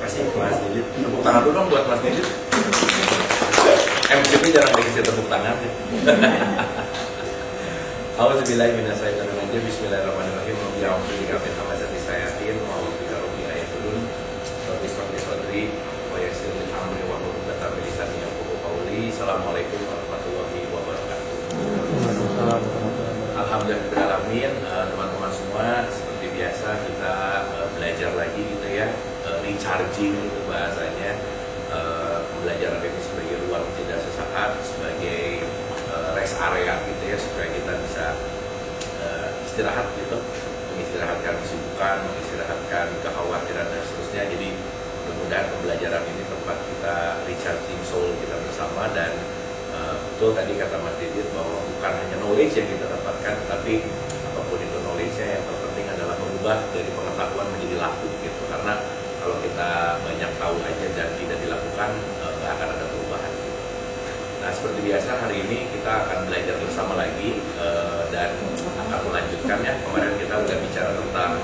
kasih Mas Didit. Tepuk tangan dulu dong buat Mas Didit. MC jarang dikasih tepuk tangan. Auzubillahiminasyaitonirrajim. Bismillahirrahmanirrahim. Ya'udzubillah min hamazati syayatin wa a'udzubillah rabbil ayatul. Rabbi shrah sadri wa yassir li amri wa hlul 'uqdatam min lisani yafqahu qawli. Assalamualaikum warahmatullahi wabarakatuh. Alhamdulillahirrahmanirrahim. Teman-teman semua, seperti biasa kita belajar lagi gitu ya, recharging itu bahasanya, belajar ini sebagai ruang jeda sesaat, sebagai rest area gitu ya, supaya kita bisa istirahat gitu, mengistirahatkan kesibukan, mengistirahatkan kekhawatiran dan seterusnya. Jadi mudah-mudahan pembelajaran ini tempat kita recharging soul kita bersama. Dan betul tadi kata Mas Didit bahwa bukan hanya knowledge yang kita dapatkan, tapi apapun itu knowledge-nya, yang terpenting adalah merubah dari pengetahuan menjadi laku gitu. Karena kalau kita banyak tahu aja dan tidak dilakukan, nggak akan ada perubahan gitu. Nah, seperti biasa hari ini kita akan belajar bersama lagi, dan akan melanjutkan ya. Kemarin kita udah bicara tentang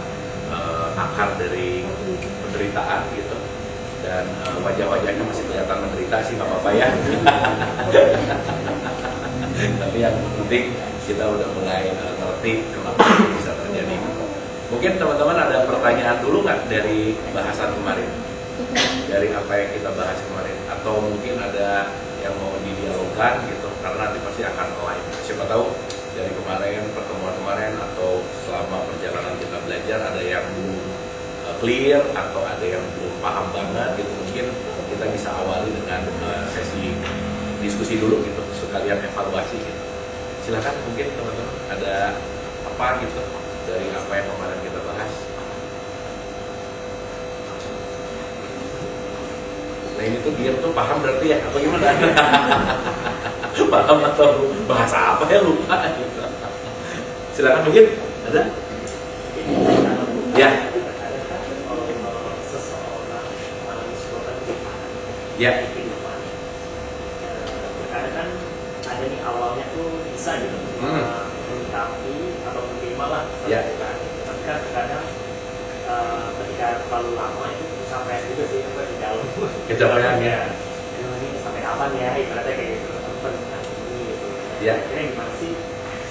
akar dari penderitaan gitu. Dan wajah-wajahnya masih kelihatan menderita sih, nggak apa-apa ya. Tapi yang penting kita udah mulai ngerti kenapa bisa terjadi. Mungkin teman-teman ada pertanyaan dulu nggak dari bahasan kemarin? Dari apa yang kita bahas kemarin? Atau mungkin ada yang mau didialogkan gitu, karena nanti pasti akan live. Siapa tahu dari kemarin, pertemuan kemarin, atau selama perjalanan kita belajar ada yang belum clear atau ada yang belum paham banget gitu. Mungkin kita bisa awali dengan sesi diskusi dulu gitu, sekalian evaluasi gitu. Silakan, mungkin teman-teman ada apa gitu dari apa yang kemarin kita bahas. Nah ini tuh dia tuh paham berarti ya, apa gimana? Paham atau bahasa apa ya, lupa gitu. Silakan, mungkin ada? Ya. Ya. Kadang kan ada nih awalnya tuh bisa gitu, menyikapi atau menerima lah. Ya. Tapi kan kadang ketika terlalu lama itu sampai juga sih sampai di dalam. Kecapean ya. Ini sampai kapan ya? Ibaratnya kayak gitu. Ini gitu. Ya. Kira gimana sih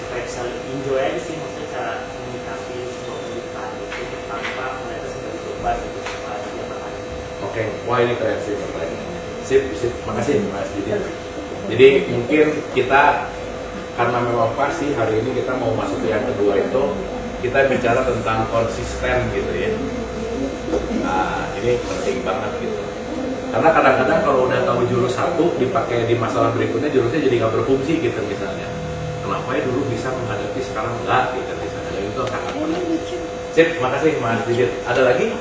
supaya bisa enjoy aja sih, maksudnya cara menyikapi sebuah penderitaan itu tanpa melihatnya sebagai beban gitu. Oke, wah ini keren sih pertanyaannya. Sip, makasih Mas Didit. Jadi mungkin kita, karena memang pasti hari ini kita mau masuk ke yang kedua itu, kita bicara tentang konsisten gitu ya. Nah ini penting banget gitu. Karena kadang-kadang kalau udah tahu jurus satu, dipakai di masalah berikutnya jurusnya jadi nggak berfungsi gitu misalnya. Kenapa ya dulu bisa menghadapi, sekarang enggak gitu misalnya. Dan itu sangat penting. Sip, makasih Mas Didit. Ada lagi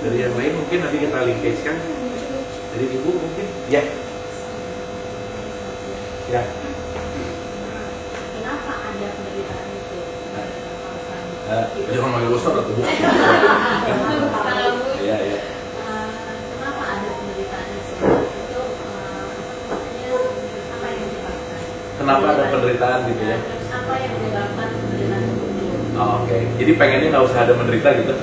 dari yang lain mungkin nanti kita linkage kan? Dari Ibu mungkin? Ya. Ya. Kenapa ada penderitaan itu? Jangan manggil Ustaz atau Bu. Iya, iya. Kenapa ada penderitaan itu? Itu apa yang menyebabkan? Kenapa ada penderitaan gitu ya? Apa yang menyebabkan penderitaan itu? Oh, oke. Jadi pengennya nggak usah ada menderita gitu?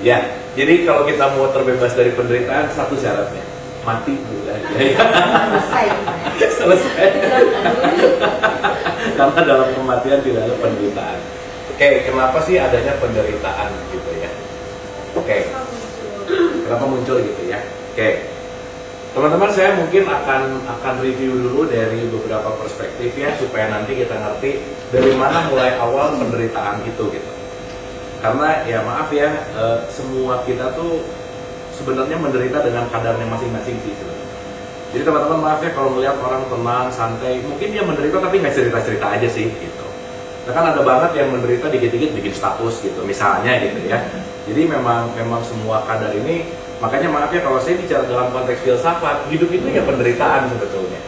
Ya, jadi kalau kita mau terbebas dari penderitaan, satu syaratnya mati dulu aja. Selesai. Karena dalam kematian tidak ada penderitaan. Oke, kenapa sih adanya penderitaan gitu ya? Oke, kenapa muncul gitu ya? Oke, teman-teman, saya mungkin akan review dulu dari beberapa perspektif ya, supaya nanti kita ngerti dari mana mulai awal penderitaan itu gitu. Karena ya maaf ya, semua kita tuh sebenarnya menderita dengan kadarnya masing-masing sih sebenarnya. Jadi teman-teman maaf ya kalau melihat orang tenang, santai, mungkin dia menderita tapi nggak cerita-cerita aja sih gitu. Nah kan ada banget yang menderita dikit-dikit bikin status gitu, misalnya gitu ya. Jadi memang semua kadar ini, makanya maaf ya kalau saya bicara dalam konteks filsafat, hidup itu ya penderitaan sebetulnya.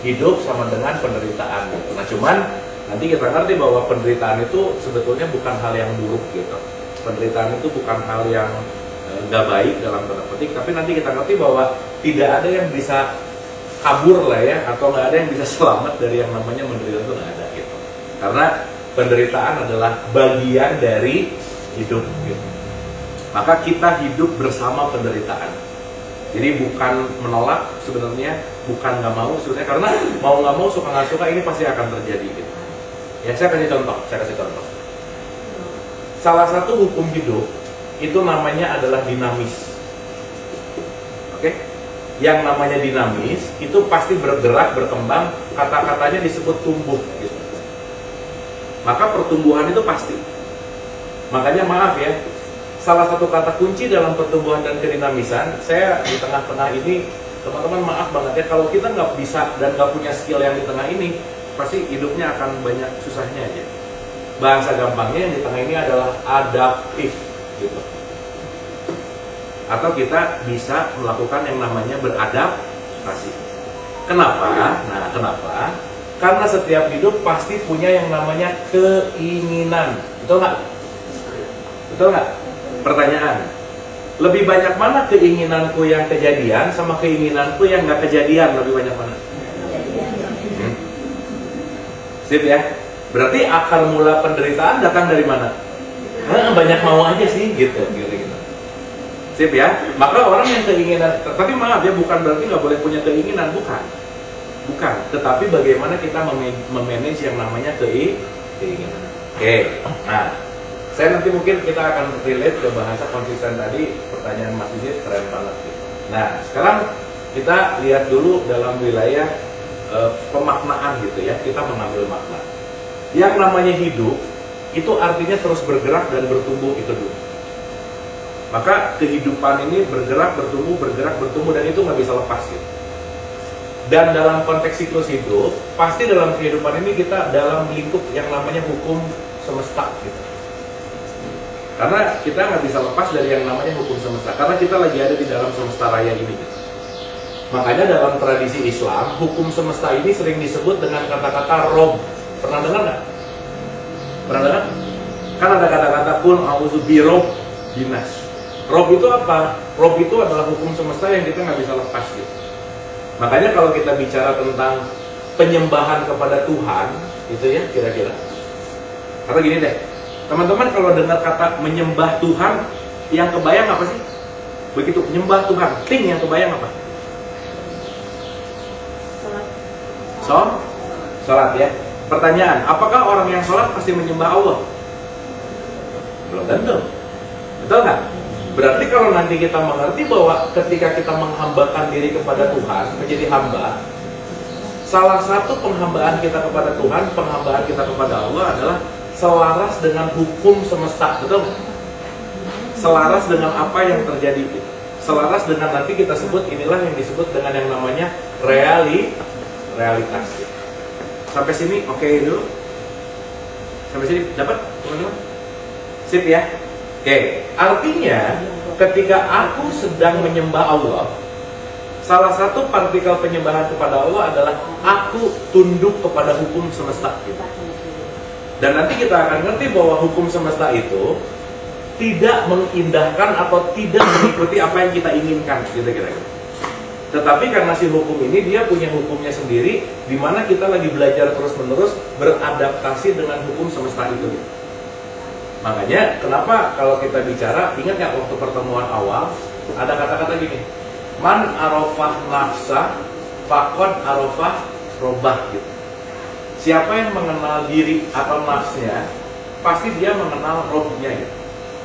Hidup sama dengan penderitaan gitu. Nah cuman nanti kita ngerti bahwa penderitaan itu sebetulnya bukan hal yang buruk gitu. Penderitaan itu bukan hal yang nggak baik dalam tanda petik, tapi nanti kita ngerti bahwa tidak ada yang bisa kabur lah ya, atau nggak ada yang bisa selamat dari yang namanya menderita, itu nggak ada gitu. Karena penderitaan adalah bagian dari hidup gitu. Maka kita hidup bersama penderitaan. Jadi bukan menolak sebenarnya, bukan nggak mau sebenarnya, karena mau nggak mau, suka nggak suka, ini pasti akan terjadi gitu. Ya saya kasih contoh. Salah satu hukum hidup itu namanya adalah dinamis. Oke? Yang namanya dinamis itu pasti bergerak, berkembang, kata-katanya disebut tumbuh gitu. Maka pertumbuhan itu pasti. Makanya maaf ya, salah satu kata kunci dalam pertumbuhan dan kedinamisan, saya di tengah-tengah ini, teman-teman maaf banget ya, kalau kita nggak bisa dan nggak punya skill yang di tengah ini, pasti hidupnya akan banyak susahnya aja. Bahasa gampangnya yang di tengah ini adalah adaptif gitu. Atau kita bisa melakukan yang namanya beradaptasi. Kenapa? Nah, kenapa? Karena setiap hidup pasti punya yang namanya keinginan. Betul nggak? Betul nggak? Pertanyaan, lebih banyak mana keinginanku yang kejadian sama keinginanku yang nggak kejadian? Lebih banyak mana? Sip ya. Berarti akar mula penderitaan datang dari mana? Banyak mau aja sih gitu. Sip ya. Maka orang yang keinginan, tapi maaf ya, bukan berarti nggak boleh punya keinginan, bukan. Tetapi bagaimana kita memanage yang namanya keinginan. Oke. Nah, saya nanti mungkin kita akan relate ke bahasa konsisten tadi. Pertanyaan Mas Didit keren banget gitu. Nah, sekarang kita lihat dulu dalam wilayah pemaknaan gitu ya. Kita mengambil makna. Yang namanya hidup itu artinya terus bergerak dan bertumbuh itu dulu. Maka kehidupan ini bergerak, bertumbuh, dan itu nggak bisa lepas gitu. Dan dalam konteks siklus hidup, pasti dalam kehidupan ini kita dalam lingkup yang namanya hukum semesta gitu. Karena kita nggak bisa lepas dari yang namanya hukum semesta, karena kita lagi ada di dalam semesta raya ini gitu. Makanya dalam tradisi Islam, hukum semesta ini sering disebut dengan kata-kata Rob. Pernah dengar nggak? Pernah dengar? Kan ada kata-kata kul a'udzu birob binas. Rob itu apa? Rob itu adalah hukum semesta yang kita nggak bisa lepas gitu. Makanya kalau kita bicara tentang penyembahan kepada Tuhan, gitu ya kira-kira. Atau gini deh, teman-teman kalau dengar kata menyembah Tuhan, yang kebayang apa sih? Begitu, menyembah Tuhan, yang kebayang apa? Sholat ya. Pertanyaan, apakah orang yang sholat pasti menyembah Allah? Belum tentu. Betul nggak? Berarti kalau nanti kita mengerti bahwa ketika kita menghambakan diri kepada Tuhan, menjadi hamba, salah satu penghambaan kita kepada Tuhan, penghambaan kita kepada Allah adalah selaras dengan hukum semesta. Betul nggak? Selaras dengan apa yang terjadi. Selaras dengan nanti kita sebut, inilah yang disebut dengan yang namanya realitas. Sampai sini oke dulu. Sampai sini dapat teman-teman? Sip ya. Oke, artinya ketika aku sedang menyembah Allah, salah satu partikel penyembahan kepada Allah adalah aku tunduk kepada hukum semesta gitu. Dan nanti kita akan ngerti bahwa hukum semesta itu tidak mengindahkan atau tidak mengikuti apa yang kita inginkan gitu kira-kira. Tetapi karena si hukum ini dia punya hukumnya sendiri, di mana kita lagi belajar terus-menerus beradaptasi dengan hukum semesta itu. Makanya kenapa kalau kita bicara, ingat nggak waktu pertemuan awal ada kata-kata gini, man arafah nafsa faqad arafah robah gitu. Siapa yang mengenal diri atau nafsnya, pasti dia mengenal robnya gitu.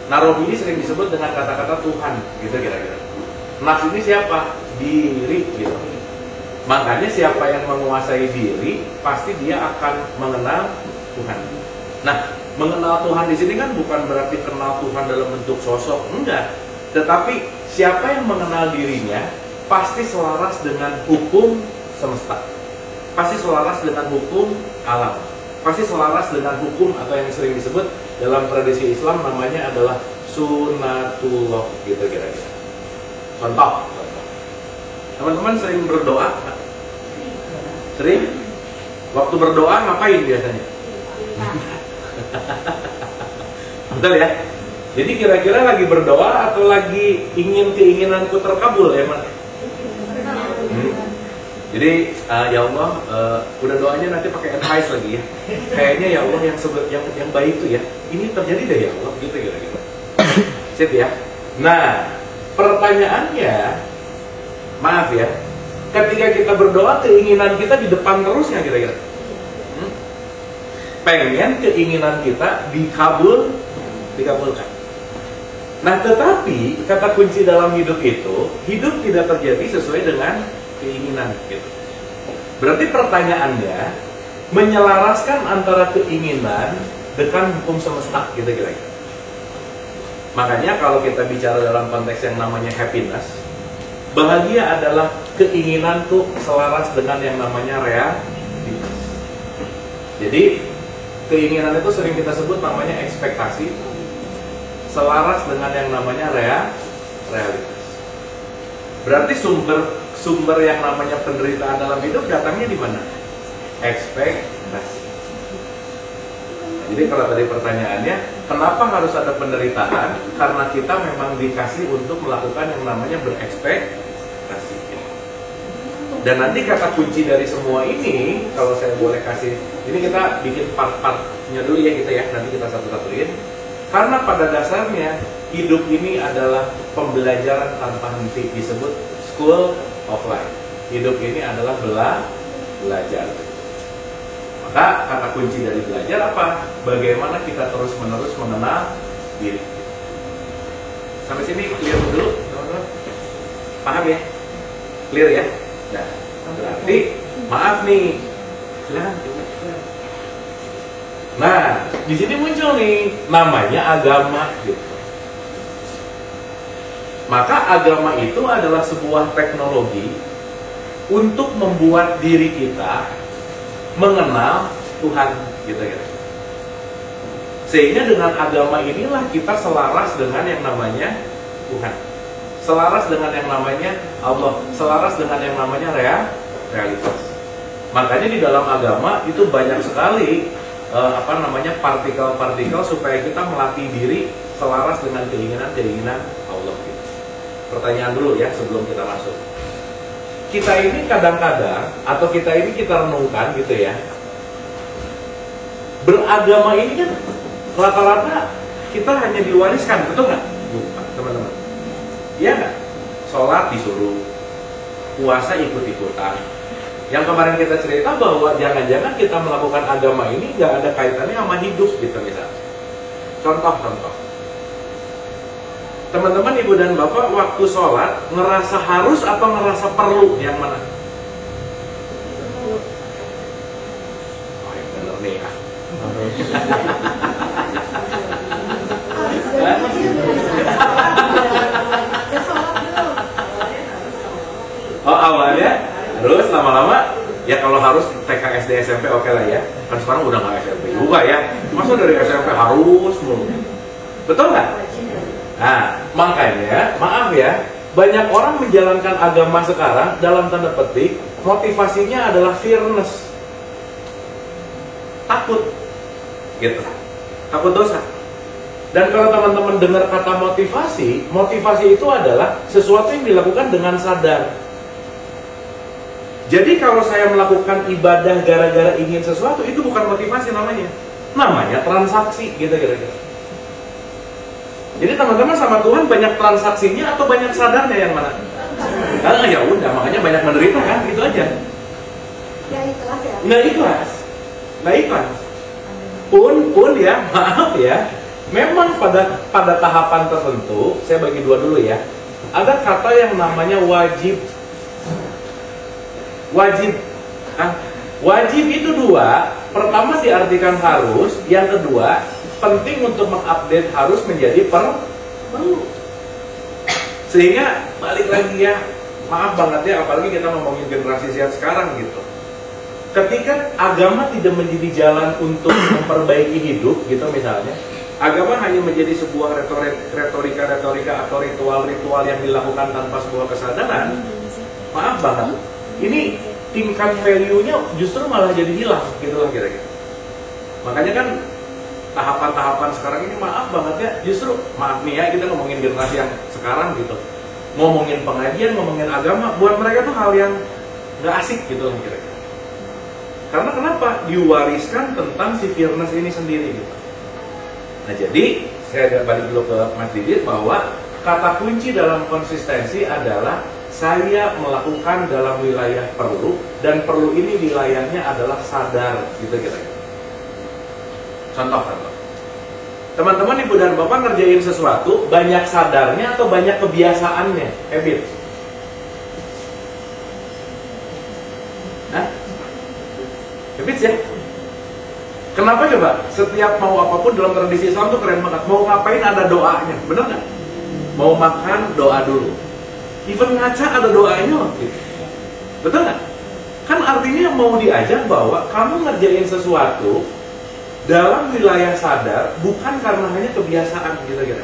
Nah, rob ini sering disebut dengan kata-kata Tuhan gitu kira-kira. Nafs ini siapa? Diri gitu. Makanya siapa yang menguasai diri pasti dia akan mengenal Tuhan. Nah, mengenal Tuhan di sini kan bukan berarti kenal Tuhan dalam bentuk sosok, enggak. Tetapi siapa yang mengenal dirinya pasti selaras dengan hukum semesta. Pasti selaras dengan hukum alam. Pasti selaras dengan hukum atau yang sering disebut dalam tradisi Islam namanya adalah sunatullah gitu kira-kira. Contoh. Teman-teman sering berdoa? Sering? Waktu berdoa ngapain biasanya? Betul ya? Jadi kira-kira lagi berdoa atau lagi ingin keinginanku terkabul ya mana? Jadi ya Allah, udah doanya nanti pakai advice lagi ya. Kayaknya ya Allah yang baik itu ya, ini terjadi dari Allah gitu kira-kira. Sip ya. Nah, pertanyaannya, maaf ya, ketika kita berdoa keinginan kita di depan terus nggak kira-kira? Pengen keinginan kita dikabulkan. Nah, tetapi kata kunci dalam hidup itu, hidup tidak terjadi sesuai dengan keinginan gitu. Berarti pertanyaannya, menyelaraskan antara keinginan dengan hukum semesta gitu kira-kira. Makanya kalau kita bicara dalam konteks yang namanya happiness, bahagia adalah keinginan tuh selaras dengan yang namanya realitas. Jadi keinginan itu sering kita sebut namanya ekspektasi, selaras dengan yang namanya realitas. Berarti sumber yang namanya penderitaan dalam hidup datangnya di mana? Ekspektasi. Jadi kalau tadi pertanyaannya, kenapa harus ada penderitaan? Karena kita memang dikasih untuk melakukan yang namanya berekspektasi. Dan nanti kata kunci dari semua ini, kalau saya boleh kasih, ini kita bikin part-partnya dulu ya kita ya, nanti kita satu-satuin. Karena pada dasarnya hidup ini adalah pembelajaran tanpa henti, disebut school of life. Hidup ini adalah belajar. Maka kata kunci dari belajar apa? Bagaimana kita terus-menerus mengenal diri. Sampai sini clear dulu, teman-teman? Paham ya? Clear ya? Nah, berarti maaf nih. Silakan. Nah, di sini muncul nih namanya agama gitu. Maka agama itu adalah sebuah teknologi untuk membuat diri kita mengenal Tuhan gitu. Sehingga dengan agama inilah kita selaras dengan yang namanya Tuhan, selaras dengan yang namanya Allah, selaras dengan yang namanya realitas. Makanya di dalam agama itu banyak sekali partikel-partikel supaya kita melatih diri selaras dengan keinginan Allah gitu. Pertanyaan dulu ya sebelum kita masuk. Kita ini kadang-kadang atau kita renungkan gitu ya. Beragama ini kan rata-rata kita hanya diwariskan, betul nggak, teman-teman? Iya nggak? Sholat disuruh, puasa ikut-ikutan. Yang kemarin kita cerita bahwa jangan-jangan kita melakukan agama ini nggak ada kaitannya sama hidup gitu misalnya. Contoh. Teman-teman, ibu dan bapak waktu sholat ngerasa harus atau ngerasa perlu, yang mana? Oh yang bener nih ya. Oh awalnya harus, lama-lama ya kalau harus TK, SD, SMP oke lah ya. Kan sekarang udah nggak SMP juga ya. Masa dari SMP harus mulu? Betul nggak? Nah, makanya maaf ya, banyak orang menjalankan agama sekarang dalam tanda petik motivasinya adalah fearness, takut, gitu, takut dosa. Dan kalau teman-teman dengar kata motivasi itu adalah sesuatu yang dilakukan dengan sadar. Jadi kalau saya melakukan ibadah gara-gara ingin sesuatu, itu bukan motivasi namanya transaksi gitu kira-kira. Jadi teman-teman sama Tuhan banyak transaksinya atau banyak sadarnya yang mana? Ya udah, makanya banyak menderita kan, gitu aja. Nggak ikhlas. Pun ya, maaf ya, memang pada tahapan tertentu, saya bagi dua dulu ya. Ada kata yang namanya wajib. Wajib itu dua. Pertama diartikan harus, yang kedua penting untuk mengupdate harus menjadi perlu. Sehingga balik lagi ya, maaf banget ya, apalagi kita ngomongin generasi sehat sekarang gitu. Ketika agama tidak menjadi jalan untuk memperbaiki hidup gitu misalnya, agama hanya menjadi sebuah retorika atau ritual yang dilakukan tanpa sebuah kesadaran, maaf banget, ini tingkat value-nya justru malah jadi hilang gitu lah kira-kira. Makanya kan tahapan-tahapan sekarang ini maaf banget ya, justru maaf nih ya, kita ngomongin generasi yang sekarang gitu, ngomongin pengajian, ngomongin agama, buat mereka tuh hal yang nggak asik gitu lah kira-kira. Karena kenapa? Diwariskan tentang si fearness ini sendiri gitu. Nah jadi saya balik dulu ke Mas Didit bahwa kata kunci dalam konsistensi adalah saya melakukan dalam wilayah perlu, dan perlu ini wilayahnya adalah sadar, gitu kira-kira. Contoh. Teman-teman, ibu dan bapak ngerjain sesuatu, banyak sadarnya atau banyak kebiasaannya, habit? Hah? Habit ya? Kenapa coba? Setiap mau apapun dalam tradisi Islam tuh keren banget. Mau ngapain ada doanya, bener nggak? Mau makan, doa dulu. Even ngaca ada doanya loh, gitu. Betul nggak? Kan artinya mau diajar bahwa kamu ngerjain sesuatu dalam wilayah sadar, bukan karena hanya kebiasaan, gitu-gitu.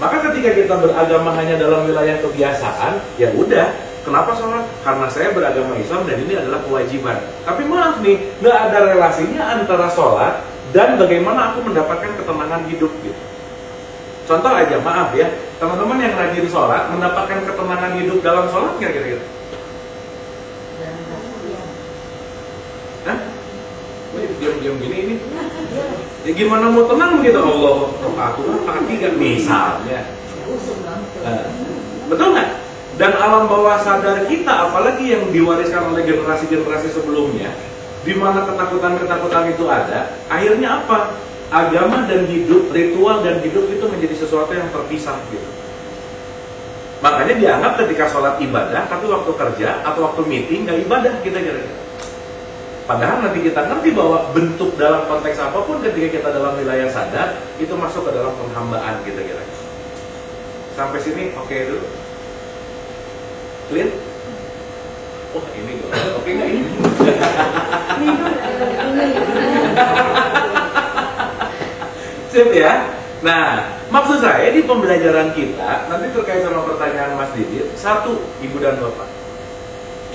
Maka ketika kita beragama hanya dalam wilayah kebiasaan, ya udah, kenapa sholat? Karena saya beragama Islam dan ini adalah kewajiban. Tapi maaf nih, nggak ada relasinya antara sholat dan bagaimana aku mendapatkan ketenangan hidup, gitu. Contoh aja, maaf ya, teman-teman yang rajin sholat, mendapatkan ketenangan hidup dalam sholat nggak kira-kira? Hah? Diam-diam gini ini. Ya gimana mau tenang gitu, Allah Tuhan kan misalnya. Betul nggak? Dan alam bawah sadar kita, apalagi yang diwariskan oleh generasi-generasi sebelumnya, di mana ketakutan-ketakutan itu ada, akhirnya apa? Agama dan hidup, ritual dan hidup itu menjadi sesuatu yang terpisah gitu. Makanya dianggap ketika sholat ibadah, tapi waktu kerja atau waktu meeting nggak ibadah, kita kira-kira. Padahal nanti kita ngerti bahwa bentuk dalam konteks apapun ketika kita dalam wilayah sadar, itu masuk ke dalam penghambaan, kita kira. Sampai sini oke dulu? Clear? Oh ini dong, oke nggak ini? Sip ya? Nah, maksud saya di pembelajaran kita, nanti terkait sama pertanyaan Mas Didit, satu, Ibu dan Bapak,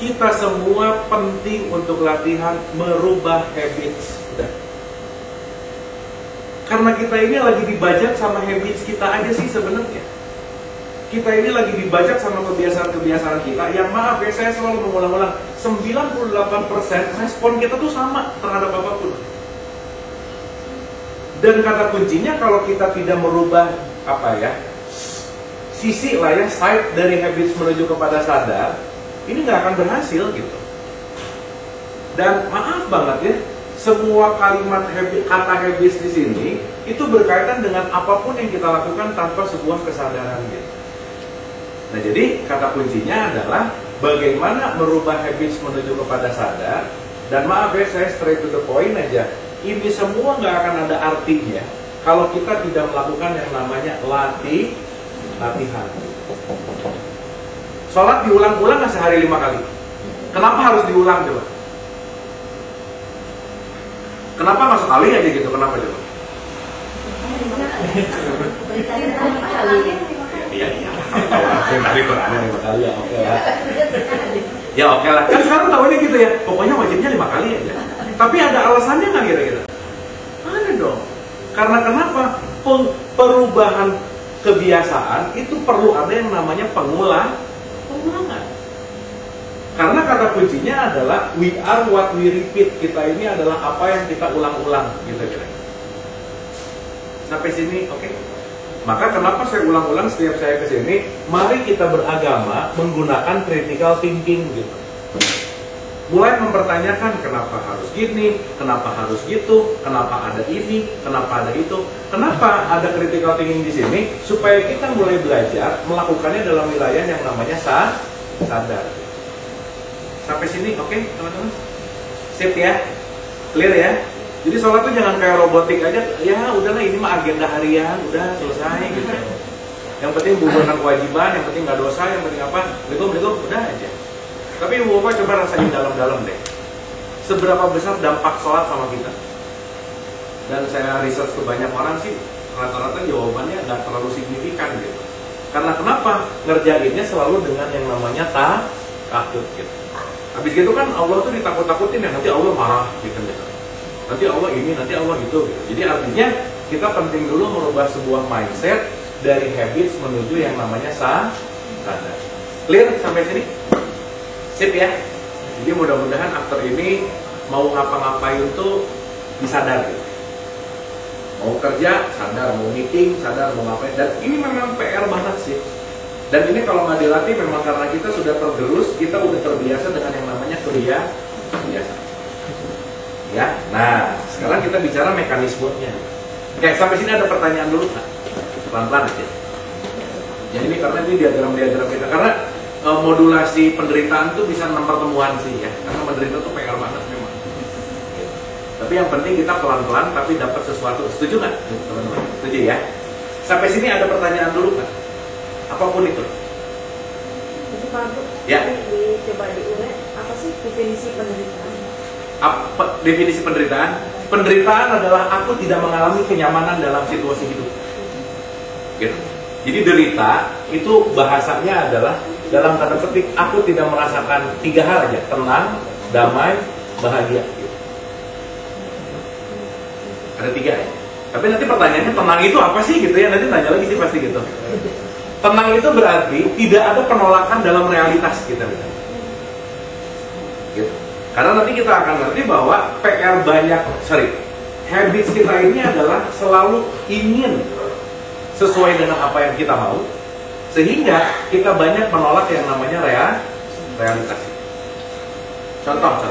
kita semua penting untuk latihan merubah habits. Udah. Karena kita ini lagi dibajak sama habits kita aja sih sebenarnya. Kita ini lagi dibajak sama kebiasaan-kebiasaan kita yang, maaf ya, saya selalu mengulang-ulang, 98% respon kita tuh sama terhadap apapun. Dan kata kuncinya kalau kita tidak merubah sisi lah ya, side dari habits menuju kepada sadar, ini nggak akan berhasil gitu. Dan maaf banget ya, semua kalimat kata habits di sini itu berkaitan dengan apapun yang kita lakukan tanpa sebuah kesadaran gitu. Nah jadi kata kuncinya adalah bagaimana merubah habits menuju kepada sadar. Dan maaf ya, saya straight to the point aja. Ini semua nggak akan ada artinya kalau kita tidak melakukan yang namanya latihan. Sholat diulang-ulang nggak sehari 5 kali? Kenapa harus diulang coba? Kenapa nggak sekali aja gitu? Kenapa coba? Iya. Yang tadi Qurannya 5 kali ya, oke lah. Ya oke lah. Kan sekarang tahunya gitu ya. Pokoknya wajibnya 5 kali aja. Tapi ada alasannya nggak kira-kira? Ada dong. Karena kenapa? Perubahan kebiasaan itu perlu ada yang namanya pengulangan. Karena kata kuncinya adalah we are what we repeat. Kita ini adalah apa yang kita ulang-ulang, gitu kira. Sampai sini, oke? Maka kenapa saya ulang-ulang setiap saya kesini? Mari kita beragama menggunakan critical thinking, gitu. Mulai mempertanyakan kenapa harus gini, kenapa harus gitu, kenapa ada ini, kenapa ada itu, kenapa ada critical thinking di sini, supaya kita mulai belajar melakukannya dalam wilayah yang namanya sadar. Sampai sini, oke, teman-teman? Sip ya? Clear ya? Jadi sholat tuh jangan kayak robotik aja, ya udahlah ini mah agenda harian, udah selesai gitu. Yang penting bukan kewajiban, yang penting nggak dosa, yang penting apa, begitu, udah aja. Tapi ibu bapak coba rasain dalam-dalam deh, seberapa besar dampak sholat sama kita. Dan saya research ke banyak orang sih, rata-rata jawabannya nggak terlalu signifikan gitu. Karena kenapa? Ngerjainnya selalu dengan yang namanya takut gitu. Habis gitu kan Allah tuh ditakut-takutin ya, nanti Allah marah gitu. Nanti Allah ini, nanti Allah gitu. Jadi artinya kita penting dulu merubah sebuah mindset dari habits menuju yang namanya sadar. Clear sampai sini? Sip ya? Jadi mudah-mudahan after ini mau ngapa-ngapain tuh disadar gitu. Mau kerja, sadar, mau meeting, sadar, mau ngapain. Dan ini memang PR banget sih. Dan ini kalau nggak dilatih memang karena kita sudah tergerus, kita udah terbiasa dengan yang namanya kebiasaan. Ya, nah sekarang kita bicara mekanismenya. Oke, sampai sini ada pertanyaan dulu Kak? Pelan-pelan aja. Jadi ini karena ini diagram-diagram kita. Karena modulasi penderitaan itu bisa 6 pertemuan sih ya. Karena menderita tuh PR banget memang. Tapi yang penting kita pelan-pelan tapi dapat sesuatu. Setuju nggak teman-teman? Setuju ya? Sampai sini ada pertanyaan dulu Kak? Apapun itu. Jadi Pak Abdul, Ya. coba diurai apa sih definisi penderitaan? Apa definisi penderitaan? Penderitaan adalah aku tidak mengalami kenyamanan dalam situasi hidup. Gitu. Jadi derita itu bahasanya adalah dalam tanda petik aku tidak merasakan 3 hal aja, tenang, damai, bahagia. Gitu. Ada 3 ya. Tapi nanti pertanyaannya tenang itu apa sih gitu ya? Nanti tanya lagi sih pasti gitu. Tenang itu berarti tidak ada penolakan dalam realitas kita. Gitu. Karena nanti kita akan ngerti bahwa PR habits kita ini adalah selalu ingin sesuai dengan apa yang kita mau, sehingga kita banyak menolak yang namanya realitas. Contoh.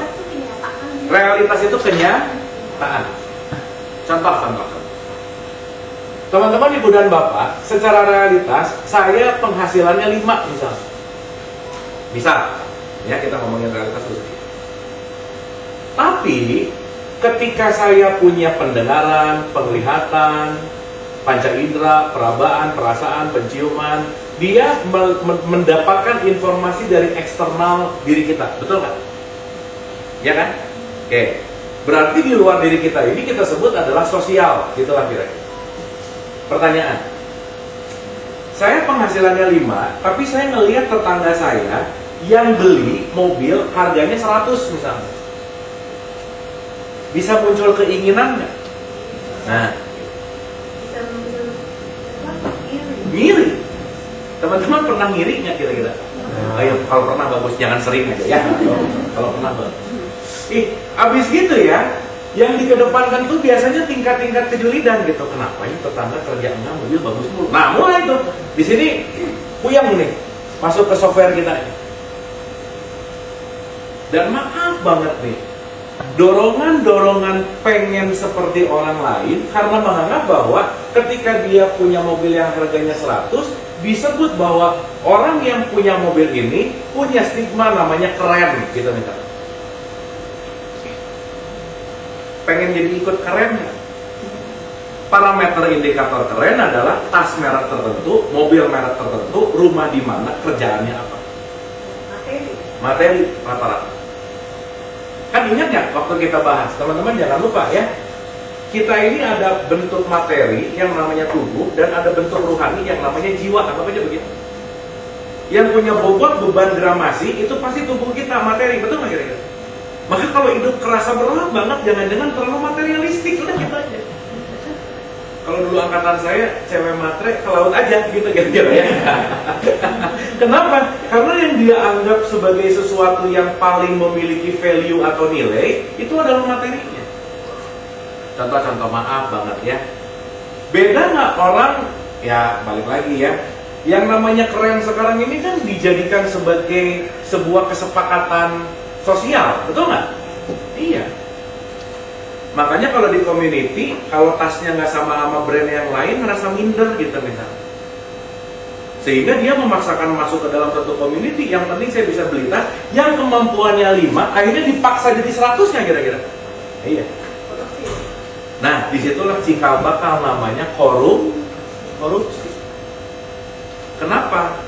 Realitas itu kenyataan. Contoh. Teman-teman, ibu dan bapak, secara realitas saya penghasilannya 5 misalnya. Misal, ya kita ngomongin realitas dulu. Tapi ketika saya punya pendengaran, penglihatan, panca indera, perabaan, perasaan, penciuman, dia mendapatkan informasi dari eksternal diri kita, betul nggak? Ya kan? Oke. Berarti di luar diri kita ini kita sebut adalah sosial, gitulah kira-kira. Pertanyaan, saya penghasilannya 5, tapi saya ngelihat tetangga saya yang beli mobil harganya 100 misalnya. Bisa muncul keinginan nggak? Nah, Bisa muncul apa? ngiri. Teman-teman pernah ngiri nggak kira-kira? Ayo, kalau pernah bagus, jangan sering aja ya. Kalau pernah bagus. Abis gitu ya. Yang dikedepankan tuh biasanya tingkat-tingkat kejulidan gitu. Kenapa ini tetangga kerjanya mobil bagus mulu? Nah, mulai tuh di sini puyang nih masuk ke software kita. Dan maaf banget nih, dorongan pengen seperti orang lain karena menganggap bahwa ketika dia punya mobil yang harganya 100, disebut bahwa orang yang punya mobil ini punya stigma namanya keren gitu misalnya. Pengen jadi ikut keren nggak? Parameter indikator keren adalah tas merek tertentu, mobil merek tertentu, rumah di mana, kerjaannya apa. Materi rata-rata. Kan ingat nggak waktu kita bahas, teman-teman jangan lupa ya, kita ini ada bentuk materi yang namanya tubuh dan ada bentuk rohani yang namanya jiwa, apa aja begitu. Yang punya bobot beban gramasi itu pasti tubuh kita, materi, betul nggak kira-kira? Maka kalau hidup kerasa berat banget, jangan-jangan terlalu materialistik, udah gitu aja. Kalau dulu angkatan saya, cewek matre ke laut aja gitu kira-kira ya. Kenapa? Karena yang dia anggap sebagai sesuatu yang paling memiliki value atau nilai, itu adalah materinya. Contoh-contoh maaf banget ya. Beda nggak orang, ya balik lagi ya, yang namanya keren sekarang ini kan dijadikan sebagai sebuah kesepakatan sosial, betul nggak? Iya. Makanya kalau di community, kalau tasnya nggak sama brand yang lain, ngerasa minder gitu misalnya. Sehingga dia memaksakan masuk ke dalam satu community, yang penting saya bisa beli tas yang kemampuannya 5, akhirnya dipaksa jadi 100-nya kira-kira. Iya. Nah, disitulah cikal bakal namanya korupsi. Kenapa?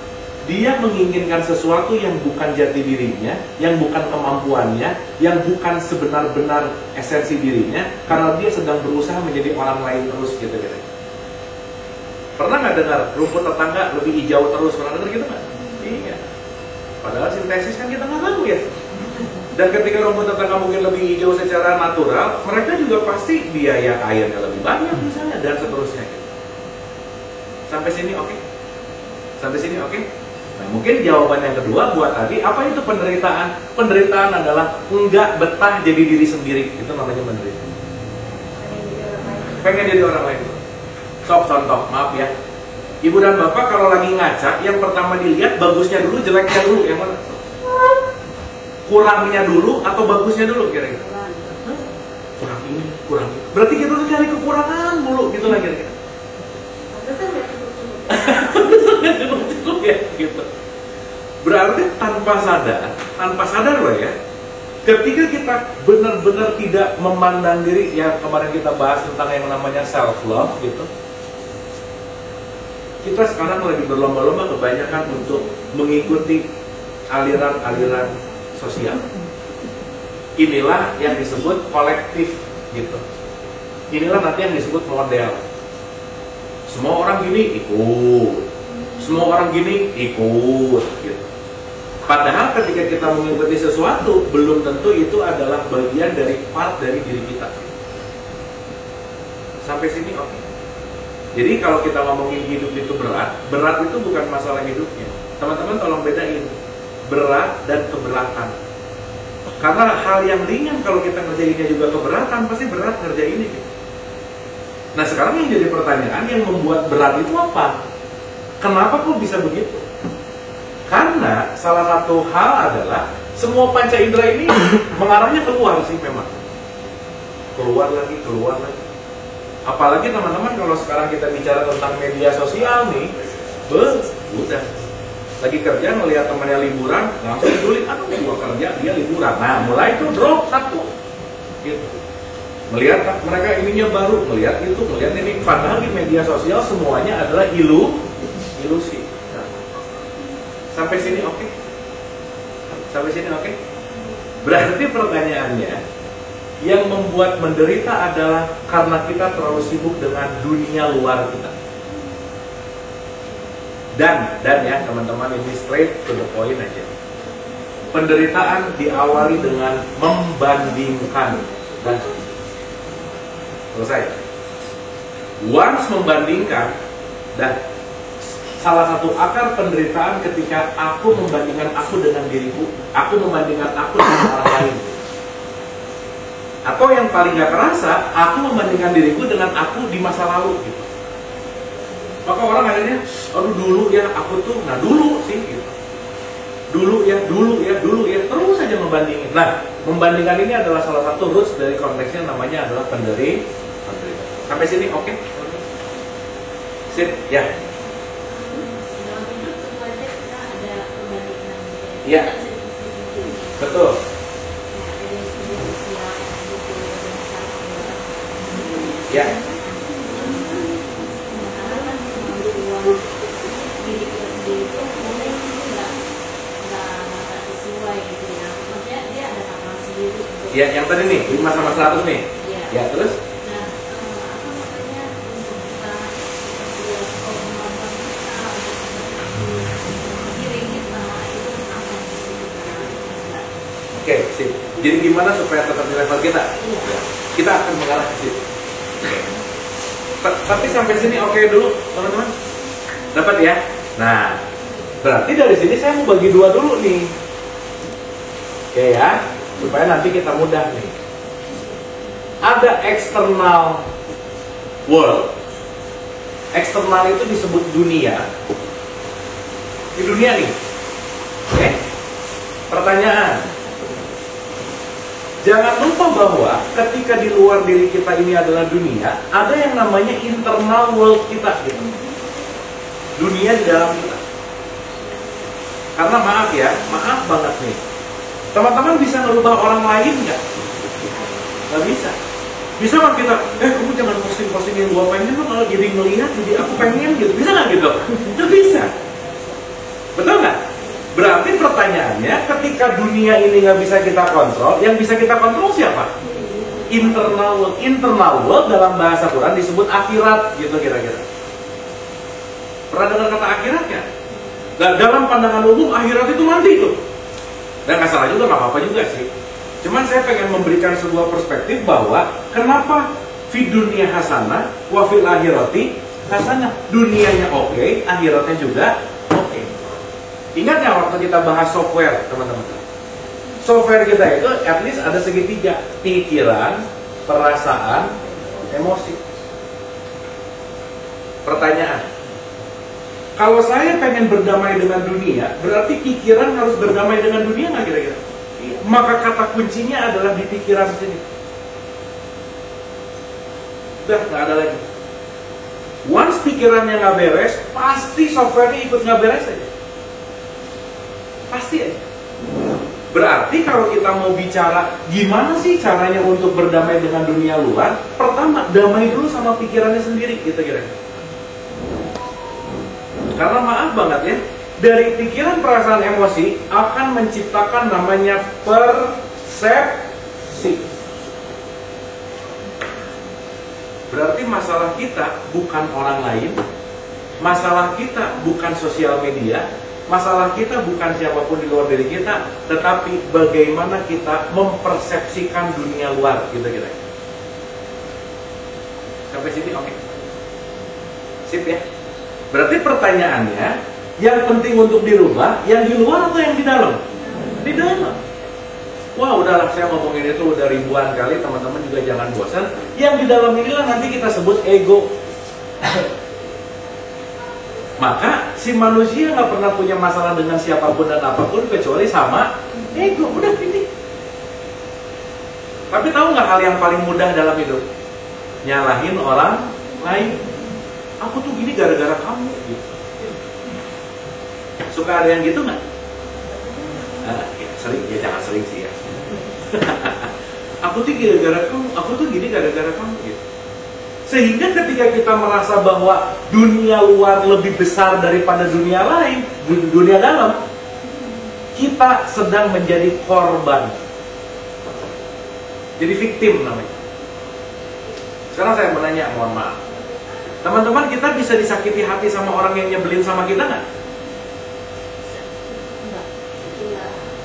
Dia menginginkan sesuatu yang bukan jati dirinya, yang bukan kemampuannya, yang bukan sebenar-benar esensi dirinya, karena dia sedang berusaha menjadi orang lain terus gitu. Pernah nggak dengar rumput tetangga lebih hijau terus? Pernah dengar gitu nggak? Iya. Padahal sintesis kan kita nggak tahu ya. Dan ketika rumput tetangga mungkin lebih hijau secara natural, mereka juga pasti biaya airnya lebih banyak misalnya dan seterusnya. Sampai sini oke? Sampai sini oke? Nah, mungkin jawaban yang kedua buat tadi, apa itu penderitaan? Penderitaan adalah enggak betah jadi diri sendiri. Itu namanya menderita. pengen jadi orang lain. Sok contoh, maaf ya. Ibu dan bapak kalau lagi ngaca, yang pertama dilihat bagusnya dulu, jeleknya dulu, yang mana? Kurangnya dulu atau bagusnya dulu kira-kira? Kurang ini, kurang itu. Berarti kita tuh cari kekurangan dulu, gitu lah kira-kira. Cukup ya, gitu. Berarti tanpa sadar loh ya. Ketika kita benar-benar tidak memandang diri, yang kemarin kita bahas tentang yang namanya self love gitu. Kita sekarang lagi berlomba-lomba kebanyakan untuk mengikuti aliran-aliran sosial. Inilah yang disebut kolektif gitu. Inilah nanti yang disebut model. Semua orang gini ikut, semua orang gini ikut gitu. Padahal ketika kita mengikuti sesuatu, belum tentu itu adalah bagian dari part dari diri kita. Sampai sini oke. Jadi kalau kita ngomongin hidup itu berat itu bukan masalah hidupnya. Teman-teman tolong bedain berat dan keberatan. Karena hal yang ringan kalau kita ngerjainnya juga keberatan, pasti berat ngerjainnya gitu. Nah sekarang yang jadi pertanyaan, yang membuat berat itu apa? Kenapa kok bisa begitu? Karena salah satu hal adalah semua panca indera ini mengarahnya keluar sih memang. Keluar lagi. Apalagi teman-teman kalau sekarang kita bicara tentang media sosial nih, udah lagi kerja ngelihat temannya liburan, langsung ditulis, aduh gua kerja dia liburan. Nah mulai itu drop satu, gitu. Melihat mereka ininya baru, melihat itu, melihat ini. Padahal di media sosial semuanya adalah ilusi. Nah, sampai sini oke? Sampai sini oke? Berarti pertanyaannya, yang membuat menderita adalah karena kita terlalu sibuk dengan dunia luar kita. Dan ya teman-teman, ini straight to the point aja. Penderitaan diawali dengan membandingkan dan selesai. Once membandingkan, dan salah satu akar penderitaan ketika aku membandingkan aku dengan diriku, aku membandingkan aku dengan orang lain. Atau yang paling gak kerasa, aku membandingkan diriku dengan aku di masa lalu gitu. Maka orang akhirnya, aduh dulu ya aku tuh, nah dulu sih gitu. Dulu ya, terus saja membandingin. Nah, membandingkan ini adalah salah satu roots dari konteksnya, namanya adalah penderita. Sampai sini oke? Sip, ya. Dalam hidup tentu aja kita ada perbandingan. Iya. Betul. Ya. Diri kita sendiri itu mulai nggak sesuai gitu ya. Maksudnya dia ada takaran sendiri. Ya, yang tadi nih 5 sama 100 nih. Iya. Ya, terus? Nah, apa makanya untuk kita buat kemampuan kita untuk diri kita itu apa yang bisa kita lakukan? Oke, sip. Jadi gimana supaya tetap di level kita? Iya. Kita akan mengarah ke situ. Tapi sampai sini oke dulu, teman-teman. Dapat ya? Nah, berarti dari sini saya mau bagi dua dulu nih. Oke ya, supaya nanti kita mudah nih. Ada external world. Eksternal itu disebut dunia. Di dunia nih. Oke? Pertanyaan. Jangan lupa bahwa ketika di luar diri kita ini adalah dunia, ada yang namanya internal world kita gitu. Dunia di dalam kita. Karena maaf banget nih. Teman-teman bisa merubah orang lain nggak? Nggak bisa. Bisa kan kita, kamu jangan posting yang gua pengen, kalau jadi ngelihat, jadi aku pengen gitu. Bisa nggak gitu? Nggak bisa. Betul nggak? Berarti pertanyaannya, ketika dunia ini nggak bisa kita kontrol, yang bisa kita kontrol siapa? Internal world. Internal world dalam bahasa Quran disebut akhirat, gitu kira-kira. Pernah dengar kata akhiratnya? Nah, dalam pandangan umum akhirat itu nanti tuh. Dan nggak salah juga, nggak apa-apa juga sih. Cuman saya pengen memberikan sebuah perspektif bahwa kenapa fi dunia hasanah, wa fil akhirati hasanah. Dunianya oke, akhiratnya juga oke. Ingat nggak waktu kita bahas software, teman-teman? Software kita itu at least ada segitiga, pikiran, perasaan, emosi. Pertanyaan, kalau saya pengen berdamai dengan dunia, berarti pikiran harus berdamai dengan dunia nggak kira-kira? Maka kata kuncinya adalah di pikiran sini. Udah, nggak ada lagi. Once pikirannya nggak beres, pasti softwarenya ikut nggak beres aja. Pasti aja. Berarti kalau kita mau bicara gimana sih caranya untuk berdamai dengan dunia luar, pertama damai dulu sama pikirannya sendiri, gitu kira-kira. Karena maaf banget ya, dari pikiran, perasaan, emosi akan menciptakan namanya persepsi. Berarti masalah kita bukan orang lain, masalah kita bukan sosial media, masalah kita bukan siapapun di luar diri kita, tetapi bagaimana kita mempersepsikan dunia luar, gitu kira-kira. Sampai sini oke? Sip ya? Berarti pertanyaannya, yang penting untuk dirubah, yang di luar atau yang di dalam? Di dalam. Wah, udahlah, saya ngomongin itu udah ribuan kali, teman-teman juga jangan bosan. Yang di dalam inilah nanti kita sebut ego. Maka si manusia nggak pernah punya masalah dengan siapapun dan apapun kecuali sama ego. Udah ini. Tapi tahu nggak hal yang paling mudah dalam hidup? Nyalahin orang lain. Aku tuh gini gara-gara kamu. Gitu. Suka ada yang gitu nggak? Ya, sering, ya jangan sering sih ya. Aku tuh gara-gara kamu. Aku tuh gini gara-gara kamu. Gitu. Sehingga ketika kita merasa bahwa dunia luar lebih besar daripada dunia lain, dunia dalam, kita sedang menjadi korban. Jadi victim namanya. Sekarang saya menanya, mohon maaf. Teman-teman, kita bisa disakiti hati sama orang yang nyebelin sama kita nggak?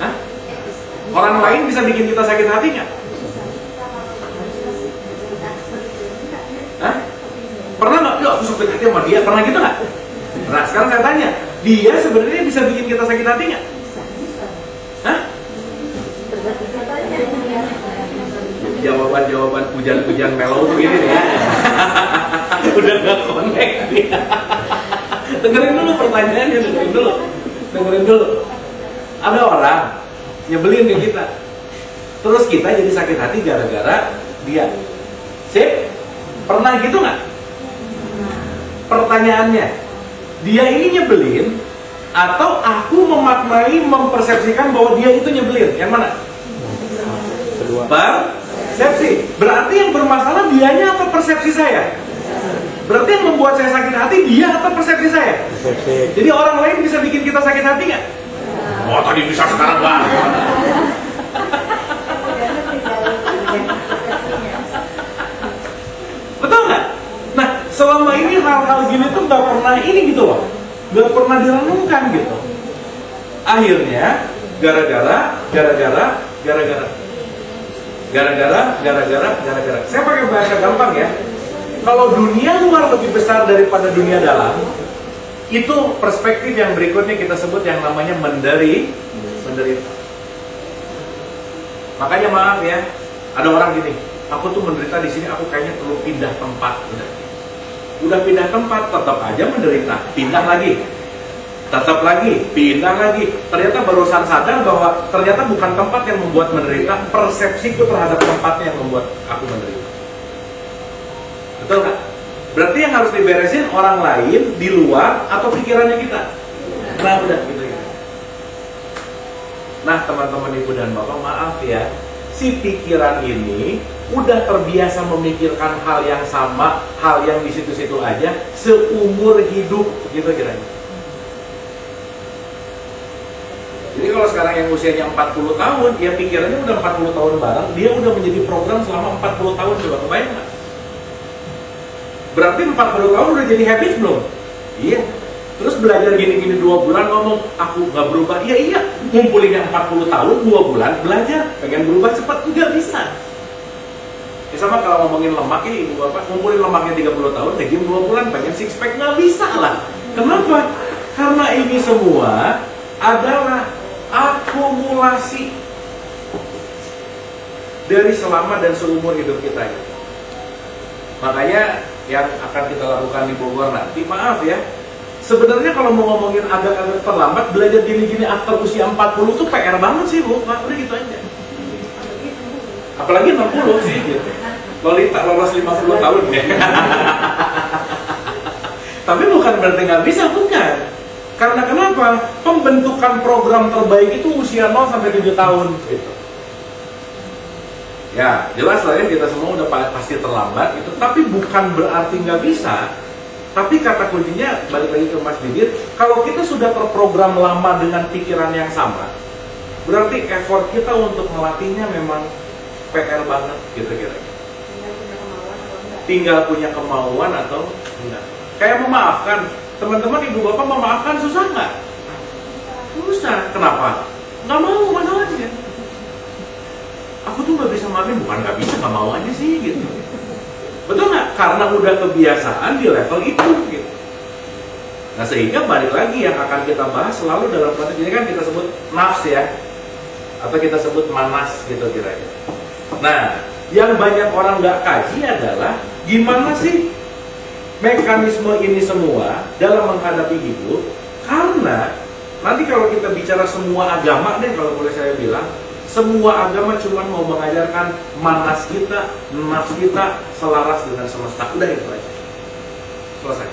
Hah? Orang lain bisa bikin kita sakit hati nggak? Hah? Pernah nggak? Yuk, aku sakit hati sama dia. Pernah gitu nggak? Nah, sekarang saya tanya, dia sebenarnya bisa bikin kita sakit hati nggak? Hah? Jawaban-jawaban hujan-hujan mellow tuh gini nih ya. Udah gak connect dia. Dengerin dulu pertanyaannya, dengerin dulu. Ada orang nyebelin ke kita, terus kita jadi sakit hati gara-gara dia. Sip? Pernah gitu nggak? Pertanyaannya, dia ini nyebelin atau aku memaknai, mempersepsikan bahwa dia itu nyebelin? Yang mana? Kedua. Persepsi. Berarti yang bermasalah dianya atau persepsi saya? Berarti yang membuat saya sakit hati dia atau persepsi saya? Persepsi. Jadi orang lain bisa bikin kita sakit hati nggak? Oh, tadi bisa, sekarang nggak. Betul nggak? Nah, selama ini hal-hal gini tuh nggak pernah ini gitu loh, nggak pernah direnungkan gitu. Akhirnya gara-gara. Saya pakai bahasa gampang ya. Kalau dunia luar lebih besar daripada dunia dalam, itu perspektif yang berikutnya kita sebut yang namanya menderita. Makanya maaf ya, ada orang gini, aku tuh menderita di sini, aku kayaknya perlu pindah tempat. Udah pindah tempat, tetap aja menderita. Pindah lagi, tetap lagi, pindah lagi. Ternyata barusan sadar bahwa ternyata bukan tempat yang membuat menderita, persepsiku terhadap tempatnya yang membuat aku menderita. Betul kan? Berarti yang harus diberesin orang lain di luar atau pikirannya kita. Nah, udah gitu ya. Nah, teman-teman ibu dan bapak, maaf ya, si pikiran ini udah terbiasa memikirkan hal yang sama, hal yang di situ-situ aja seumur hidup, gitu kiranya. Jadi kalau sekarang yang usianya 40 tahun, ya pikirannya udah 40 tahun bareng, dia udah menjadi program selama 40 tahun, coba kebayang nggak? Berarti 40 tahun udah jadi habit belum? Iya. Terus belajar gini-gini 2 bulan ngomong, aku nggak berubah. Iya, iya. Ngumpulinnya 40 tahun, 2 bulan belajar. Pengen berubah cepat, nggak bisa. Ya sama kalau ngomongin lemak ya ibu bapak, ngumpulin lemaknya 30 tahun, lagi 2 bulan pengen six pack, nggak bisa lah. Kenapa? Karena ini semua adalah akumulasi dari selama dan seumur hidup kita. Makanya yang akan kita lakukan di Bogor nanti, maaf ya, sebenarnya kalau mau ngomongin agak-agak terlambat, belajar gini-gini after usia 40 tuh PR banget sih Bu, udah gitu aja. Apalagi 60 sih gitu. Lolita lolos 50 tahun ya. Tapi bukan berarti nggak bisa, bukan. Karena kenapa? Pembentukan program terbaik itu usia 0 sampai 7 tahun gitu. Ya, jelas lah ya, kita semua udah pasti terlambat gitu, tapi bukan berarti nggak bisa. Tapi kata kuncinya, balik lagi ke Mas Didit, kalau kita sudah terprogram lama dengan pikiran yang sama, berarti effort kita untuk melatihnya memang PR banget gitu kira-kira. Tinggal punya kemauan atau enggak. Kayak memaafkan, teman-teman ibu bapak memaafkan susah nggak? Susah, kenapa? Nggak mau masalahnya. Aku tuh nggak bisa maafin, bukan nggak bisa, nggak mau aja sih gitu. Betul nggak? Karena udah kebiasaan di level itu gitu. Nah sehingga balik lagi yang akan kita bahas selalu dalam konteks ini kan kita sebut nafs ya, atau kita sebut manas gitu kira-kira. Nah yang banyak orang nggak kaji adalah gimana sih mekanisme ini semua dalam menghadapi hidup. Karena nanti kalau kita bicara semua agama deh, kalau boleh saya bilang, semua agama cuma mau mengajarkan manas kita, nafs kita selaras dengan semesta. Udah itu aja. Selesai.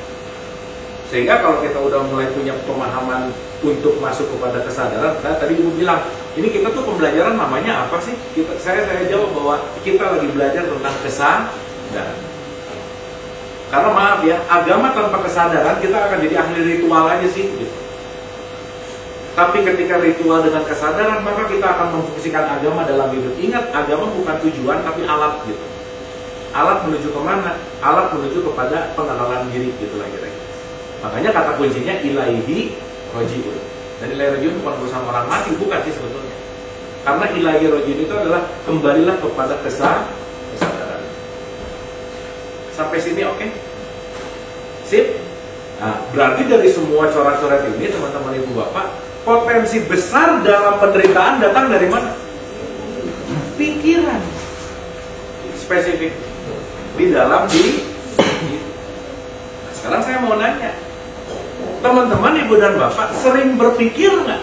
Sehingga kalau kita udah mulai punya pemahaman untuk masuk kepada kesadaran, tadi Ibu bilang, ini kita tuh pembelajaran namanya apa sih? Saya jawab bahwa kita lagi belajar tentang kesadaran. Karena maaf ya, agama tanpa kesadaran kita akan jadi ahli ritual aja sih gitu. Tapi ketika ritual dengan kesadaran, maka kita akan memfungsikan agama dalam hidup. Ingat, agama bukan tujuan, tapi alat gitu. Alat menuju kemana? Alat menuju kepada pengenalan diri gitu lah kira-kira. Makanya kata kuncinya ilaihi rojiun. Dan ilaihi rojiun bukan urusan orang mati, bukan sih sebetulnya. Karena ilaihi rojiun itu adalah kembalilah kepada kesadaran. Sampai sini oke? Sip? Nah, berarti dari semua coret-coret ini teman-teman ibu bapak, potensi besar dalam penderitaan datang dari mana? Pikiran. Spesifik. Di dalam diri. Nah, sekarang saya mau nanya, teman-teman ibu dan bapak sering berpikir nggak?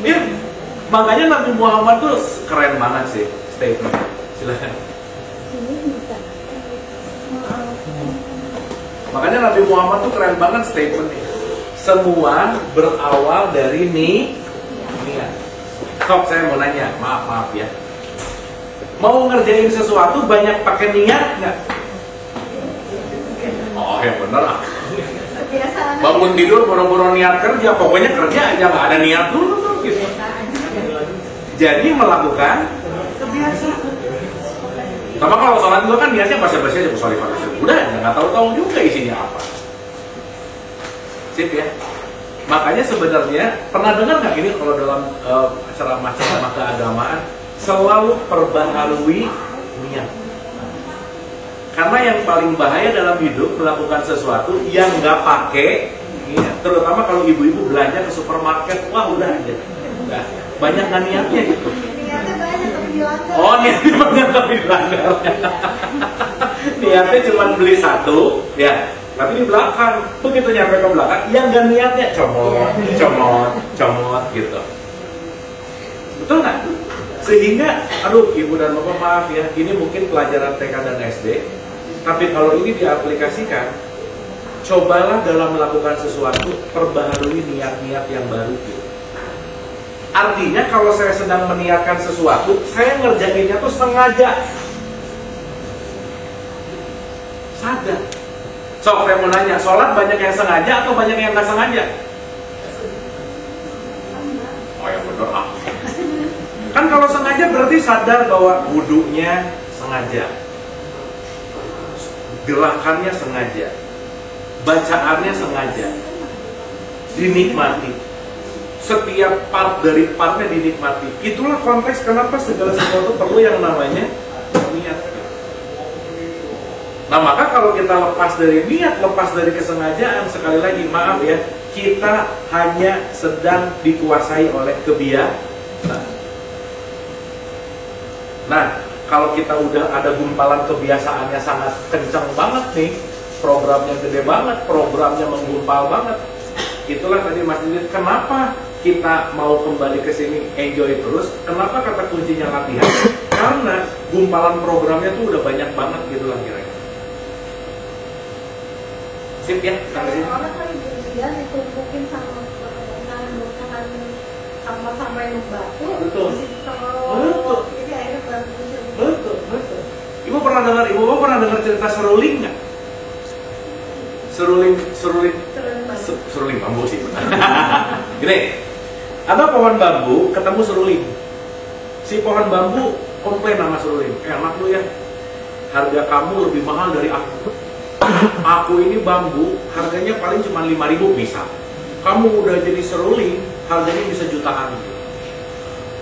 Ya, makanya Nabi Muhammad tuh keren banget sih statement. Silakan. Makanya Nabi Muhammad tuh keren banget statementnya. Semua berawal dari niat. Stop, saya mau nanya, maaf ya. Mau ngerjain sesuatu banyak pakai niat nggak? Oh ya bener ah. Bangun tidur boro-boro niat kerja, pokoknya kerja aja nggak ada niat dulu tuh gitu. Jadi melakukan kebiasaan. Sama kalau sholat juga kan niatnya basa-basi aja, udah nggak tahu juga isinya apa. Sip ya. Makanya sebenarnya pernah dengar nggak ini kalau dalam ceramah-ceramah keagamaan selalu perbaharui niat. Karena yang paling bahaya dalam hidup melakukan sesuatu yang nggak pakai niat. Terutama kalau ibu-ibu belanja ke supermarket, wah udah aja, udah banyak nggak niatnya gitu. Niatnya banyak tapi dilanggar. Oh niatnya banyak tapi dilanggar. Niatnya cuma beli satu, ya. Tapi di belakang, begitu nyampe ke belakang, yang gak niatnya comot gitu. Betul nggak? Sehingga, aduh ibu dan bapak maaf ya, ini mungkin pelajaran TK dan SD. Tapi kalau ini diaplikasikan, cobalah dalam melakukan sesuatu, perbaharui niat-niat yang baru gitu. Artinya kalau saya sedang meniatkan sesuatu, saya ngerjainnya tuh sengaja. Sadar. So, saya mau nanya, sholat banyak yang sengaja atau banyak yang nggak sengaja? Oh ya bener ah. Kan kalau sengaja berarti sadar bahwa wudunya sengaja, gerakannya sengaja, bacaannya sengaja, dinikmati. Setiap part dari partnya dinikmati. Itulah konteks kenapa segala sesuatu perlu yang namanya niat. Nah maka kalau kita lepas dari niat, lepas dari kesengajaan, sekali lagi maaf ya, kita hanya sedang dikuasai oleh kebiasaan. Nah, kalau kita udah ada gumpalan kebiasaannya sangat kencang banget nih, programnya gede banget, programnya menggumpal banget. Itulah tadi Mas Didit, kenapa kita mau kembali ke sini enjoy terus? Kenapa kata kuncinya latihan? Karena gumpalan programnya tuh udah banyak banget gitu lah kira-kira. Sip ya, sampai sini. Orang kali dia ditumpukin sama sampai batu. Betul. Betul. Jadi akhirnya batu. Betul. Ibu pernah dengar cerita seruling nggak? Seruling bambu sih. Gini, ada pohon bambu ketemu seruling. Si pohon bambu komplain sama seruling, enak lu ya, harga kamu lebih mahal dari aku. Aku ini bambu, harganya paling cuma 5.000 bisa. Kamu udah jadi seruling, harganya bisa jutaan.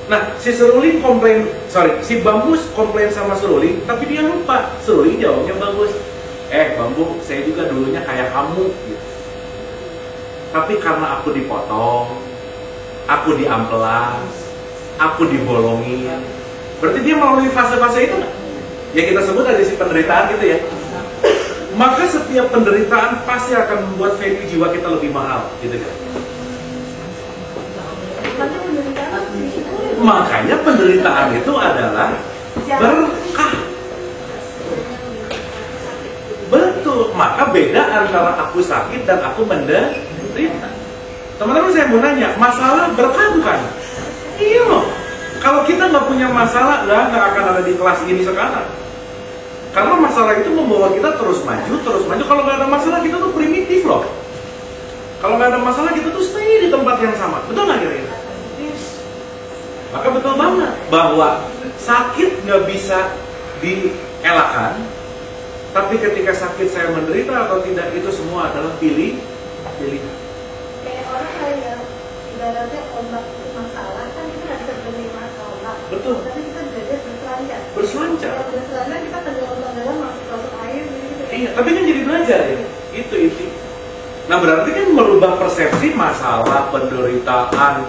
Nah, si bambu komplain sama seruling, tapi dia lupa. Seruling jawabnya bagus. Bambu, saya juga dulunya kayak kamu gitu. Tapi karena aku dipotong, aku diamplas, aku dibolongin, berarti dia melalui fase-fase itu nggak? Ya kita sebut aja si penderitaan gitu ya. Maka setiap penderitaan pasti akan membuat value jiwa kita lebih mahal gitu kan. Makanya penderitaan itu adalah berkah. Betul, maka beda antara aku sakit dan aku menderita. Teman-teman saya mau nanya, masalah berkah bukan? Iya loh. Kalau kita nggak punya masalah, nggak akan ada di kelas ini sekarang. Karena masalah itu membawa kita terus maju. Kalau nggak ada masalah kita tuh primitif loh. Kalau nggak ada masalah kita tuh stay di tempat yang sama. Betul nggak kira-kira? Maka betul banget bahwa sakit nggak bisa dielakkan. Tapi ketika sakit saya menderita atau tidak, itu semua adalah pilihan. Kayak orang kayak ibaratnya ombak masalah kan kita nggak bisa beli masalah. Betul. Tapi kita belajar berselancar. Berselancar. Kalau berselancar kita tenggelam masuk air gitu. Iya, tapi kan jadi belajar ya. Itu. Nah berarti kan merubah persepsi masalah, penderitaan,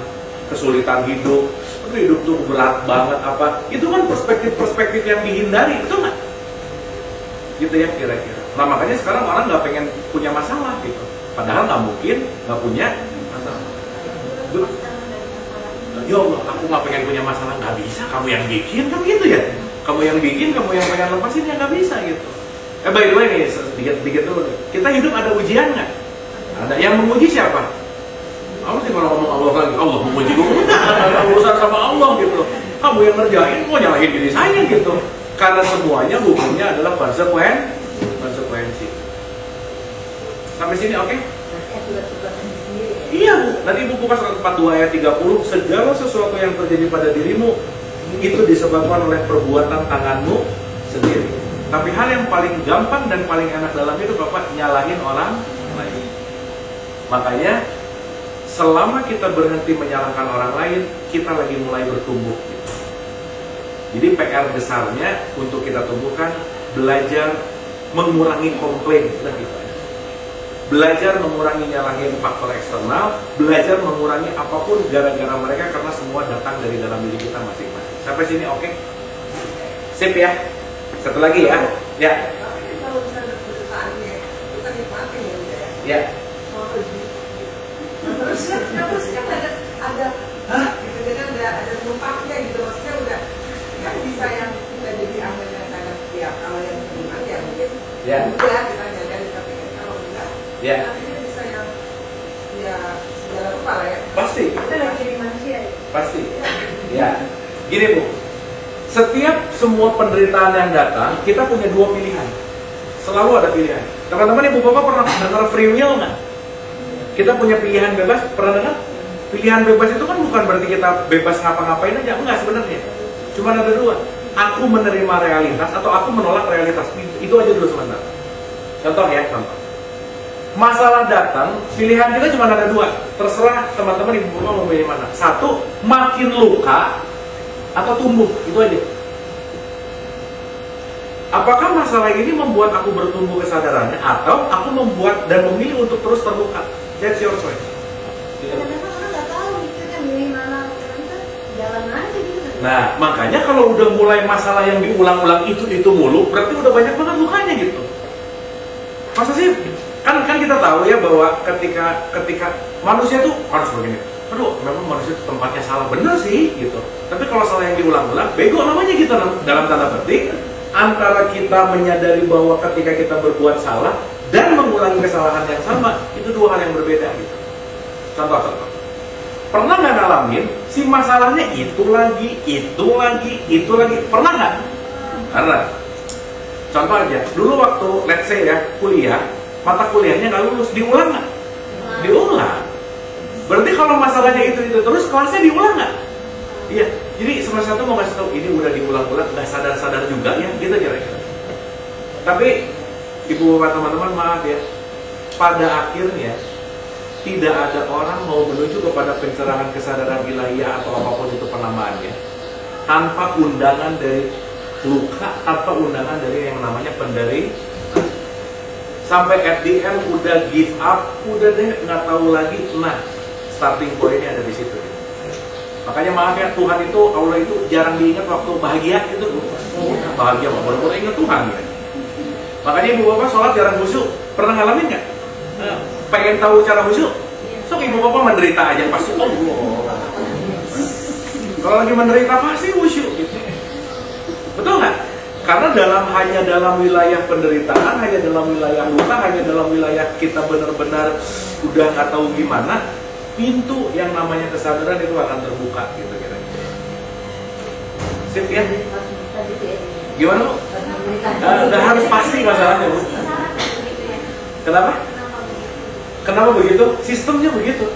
kesulitan hidup. Tapi hidup tuh berat banget apa? Itu kan perspektif yang dihindari, betul nggak? Gitu ya kira-kira. Nah makanya sekarang orang nggak pengen punya masalah gitu. Padahal nggak mungkin nggak punya masalah. Ya Allah, aku nggak pengen punya masalah, nggak bisa. Kamu yang bikin kan gitu ya. Kamu yang bikin, kamu yang pengen lepasin ya nggak bisa gitu. By the way nih, sedikit dulu nih. Kita hidup ada ujian nggak? Ada. Yang menguji siapa? Kamu sih kalau ngomong Allah lagi, Allah menguji gue, ada urusan sama Allah gitu. Kamu yang ngerjain, mau nyalahin diri saya gitu. Karena semuanya hukumnya adalah konsekuensi. Sampai sini oke? Iya Bu, nanti buku pasal 42 ayat 30, segala sesuatu yang terjadi pada dirimu itu disebabkan oleh perbuatan tanganmu sendiri. Tapi hal yang paling gampang dan paling enak dalam hidup Bapak nyalahin orang lain. Makanya selama kita berhenti menyalahkan orang lain, kita lagi mulai bertumbuh. Jadi PR besarnya untuk kita tumbuhkan, belajar mengurangi komplain, belajar mengurangi nyalahin faktor eksternal, belajar mengurangi apapun gara-gara mereka karena semua datang dari dalam diri kita masing-masing. Sampai sini oke? Sip ya? Satu lagi ya? Ya. Kalau misalnya perusahaannya kita nikmatin ya. Ya. Terus kan ada gitu kan ada numpaknya gitu, maksudnya udah kan bisa yang kita jadi ambil yang kadang ya kalau yang terima ya mungkin udah kita nyadari, tapi kalau enggak akhirnya bisa yang ya segala rupa lah ya. Pasti. Kita lagi jadi manusia ya. Pasti. Ya. Gini Bu, setiap semua penderitaan yang datang kita punya dua pilihan. Selalu ada pilihan. Teman-teman Ibu Bapak pernah dengar free will nggak? Kita punya pilihan bebas, pernah dengar? Pilihan bebas itu kan bukan berarti kita bebas ngapa-ngapain aja, enggak sebenarnya. Cuma ada dua, aku menerima realitas atau aku menolak realitas. Itu aja dulu sebentar. Contoh ya, contoh. Masalah datang, pilihan kita cuma ada dua. Terserah teman-teman Ibu Bapak mau pilih mana. Satu, makin luka atau tumbuh, itu aja. Apakah masalah ini membuat aku bertumbuh kesadarannya atau aku membuat dan memilih untuk terus terluka? That's your choice. Gitu. Kadang-kadang orang nggak tahu itu kan milih mana, kita jalan aja gitu kan. Nah, makanya kalau udah mulai masalah yang diulang-ulang itu mulu, berarti udah banyak banget lukanya gitu. Masa sih? Kan kita tahu ya bahwa ketika manusia tuh harus begini. Aduh, memang manusia itu tempatnya salah, bener sih gitu. Tapi kalau salah yang diulang-ulang, bego namanya gitu dalam tanda petik. Antara kita menyadari bahwa ketika kita berbuat salah dan mengulangi kesalahan yang sama, itu dua hal yang berbeda gitu. Contoh. Pernah nggak ngalamin si masalahnya itu lagi, pernah nggak? Karena contoh aja, dulu waktu let's say ya kuliah, mata kuliahnya nggak lulus, diulang nggak? Diulang. Berarti kalau masalahnya itu terus, kelasnya diulang nggak? Iya. Jadi semester satu mau kasih tahu ini udah diulang-ulang, nggak sadar juga ya, gitu kira-kira. Tapi ibu bapak teman-teman maaf ya, pada akhirnya tidak ada orang mau menuju kepada pencerahan kesadaran ilahiyah atau apapun itu penamaannya tanpa undangan dari luka, tanpa undangan dari yang namanya penderi. Sampai at the end udah give up, udah deh nggak tahu lagi. Nah, starting pointnya ada di situ. Makanya maaf ya, Tuhan itu, Allah itu jarang diingat waktu bahagia gitu. Bahagia mah benar-benar ingat Tuhan ya. Makanya ibu bapak sholat jarang khusyuk. Pernah ngalamin nggak? Pengen tahu cara khusyuk? So ibu bapak menderita aja pasti Allah. Kalau lagi menderita pasti khusyuk gitu. Betul nggak? Karena hanya dalam wilayah penderitaan, hanya dalam wilayah luka, hanya dalam wilayah kita benar-benar udah nggak tahu gimana, pintu yang namanya kesadaran itu akan terbuka gitu kira-kira. Sip ya? Gimana Bu? Udah harus pasti masalahnya Bu. Kenapa? Kenapa begitu? Sistemnya begitu.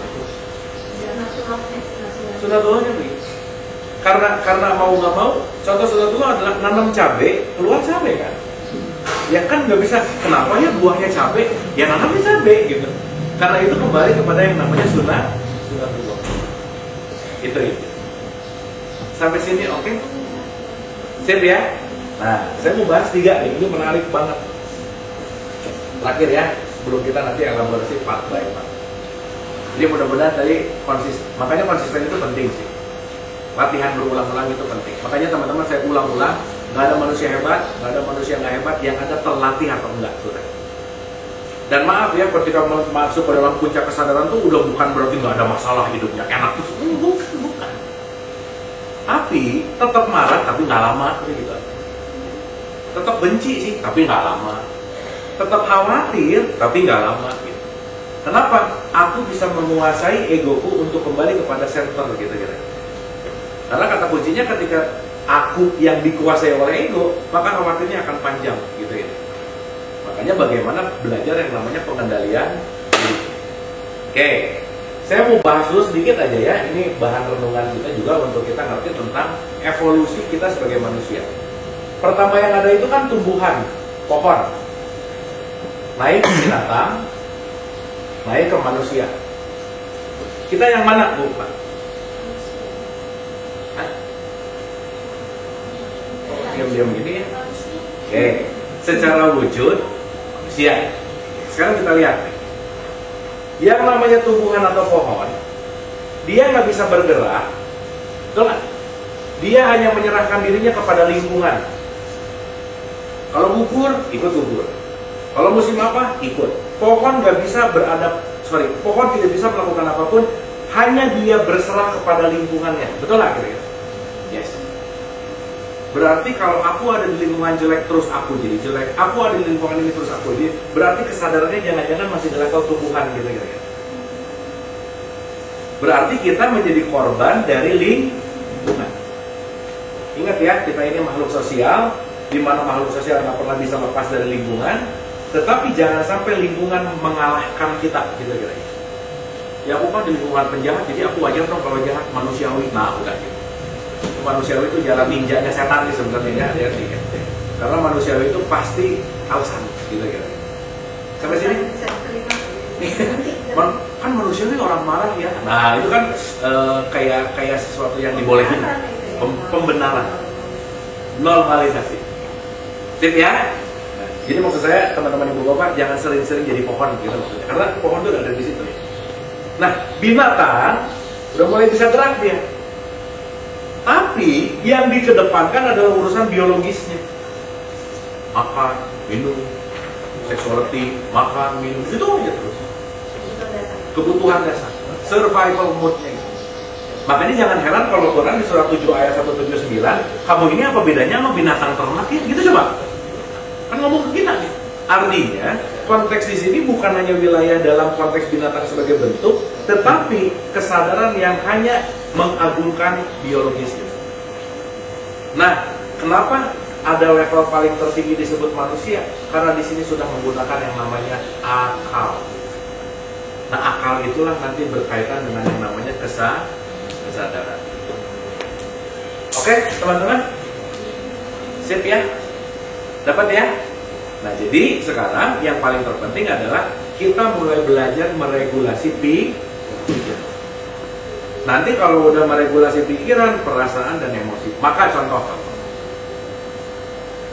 Sunatullahnya begitu. Karena mau nggak mau, contoh sunatullah adalah nanam cabai, keluar cabai kan? Ya kan nggak bisa. Kenapa ya buahnya cabai? Ya nanamnya cabai gitu. Karena itu kembali kepada yang namanya sunatullah. Itu. Sampai sini oke? Sip ya? Nah, saya mau bahas 3 nih. Ini menarik banget. Terakhir ya, sebelum kita nanti elaborasi part by part. Jadi mudah-mudahan tadi konsisten. Makanya konsisten itu penting sih. Latihan berulang-ulang itu penting. Makanya teman-teman saya ulang-ulang. Nggak ada manusia hebat, nggak ada manusia nggak hebat. Yang ada terlatih atau enggak, sudah. Dan maaf ya, ketika masuk ke dalam puncak kesadaran tuh udah bukan berarti nggak ada masalah hidupnya enak terus. Bukan. Tapi tetap marah, tapi nggak lama gitu. Tetap benci sih, tapi nggak lama. Tetap khawatir, tapi nggak lama gitu. Kenapa? Aku bisa menguasai egoku untuk kembali kepada center gitu kira. Karena kata kuncinya ketika aku yang dikuasai oleh ego, maka khawatirnya akan panjang gitu ya. Makanya bagaimana belajar yang namanya pengendalian diri. Oke, saya mau bahas dulu sedikit aja ya. Ini bahan renungan kita juga untuk kita ngerti tentang evolusi kita sebagai manusia. Pertama yang ada itu kan tumbuhan, pohon. Naik ke binatang, naik ke manusia. Kita yang mana, Bu? Diam-diam gini ya. Oke, secara wujud manusia. Sekarang kita lihat nih. Yang namanya tumbuhan atau pohon, dia nggak bisa bergerak, betul nggak? Dia hanya menyerahkan dirinya kepada lingkungan. Kalau gugur, ikut gugur. Kalau musim apa, ikut. Pohon nggak bisa pohon tidak bisa melakukan apapun, hanya dia berserah kepada lingkungannya. Betul nggak kira-kira? Yes. Berarti kalau aku ada di lingkungan jelek terus aku jadi jelek, aku ada di lingkungan ini terus aku jadi, berarti kesadarannya jangan-jangan masih di level tumbuhan gitu kira-kira. Berarti kita menjadi korban dari lingkungan. Ingat ya, kita ini makhluk sosial, di mana makhluk sosial nggak pernah bisa lepas dari lingkungan, tetapi jangan sampai lingkungan mengalahkan kita gitu kira-kira. Ya aku kan di lingkungan penjahat, jadi aku wajar dong kalau jahat, manusiawi. Nah udah gitu. Manusiawi itu jalan ninjanya setan nih sebenarnya ya, karena manusiawi itu pasti alasan gitu kira. Sampai sini kan manusiawi orang marah ya. Nah itu kan kayak sesuatu yang dibolehin, pembenaran, normalisasi. Sip ya. Nah, jadi maksud saya teman-teman ibu bapak jangan sering-sering jadi pohon gitu maksudnya, karena pohon itu ada di situ. Nah, binatang udah mulai bisa gerak dia. Tapi yang dikedepankan adalah urusan biologisnya. Makan, minum, sexuality, makan, minum, itu aja terus. Kebutuhan dasar, survival mode-nya. Makanya jangan heran kalau Quran di surah 7 ayat 179, kamu ini apa bedanya sama binatang ternak ya? Gitu coba. Kan ngomong ke kita nih. Artinya, konteks di sini bukan hanya wilayah dalam konteks binatang sebagai bentuk, tetapi kesadaran yang hanya mengagungkan biologis. Nah, kenapa ada level paling tertinggi disebut manusia? Karena di sini sudah menggunakan yang namanya akal. Nah, akal itulah nanti berkaitan dengan yang namanya kesadaran. Oke, teman-teman? Sip ya? Dapat ya? Nah, jadi sekarang yang paling terpenting adalah kita mulai belajar meregulasi pikiran. Nanti kalau udah meregulasi pikiran, perasaan, dan emosi, maka contoh.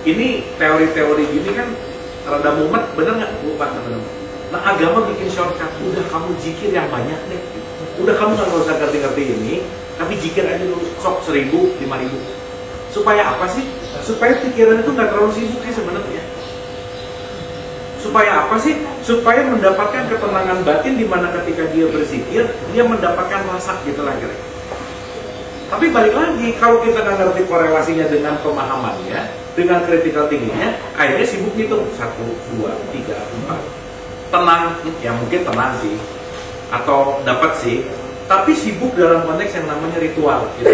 Ini teori-teori gini kan rada mumet, bener nggak? Bukan, teman-teman. Nah, agama bikin shortcut. Udah kamu zikir yang banyak deh. Udah kamu nggak usah ngerti-ngerti ini, tapi zikir aja dulu, sok 1000, 5000. Supaya apa sih? Supaya pikiran itu nggak terlalu sibuk sih sebenarnya. Supaya apa sih? Supaya mendapatkan ketenangan batin di mana ketika dia berzikir, dia mendapatkan rasa gitu lah kira-kira. Tapi balik lagi, kalau kita nggak ngerti korelasinya dengan pemahamannya, dengan critical tingginya, akhirnya sibuk gitu. 1, 2, 3, 4. Tenang, ya mungkin tenang sih, atau dapat sih, tapi sibuk dalam konteks yang namanya ritual gitu.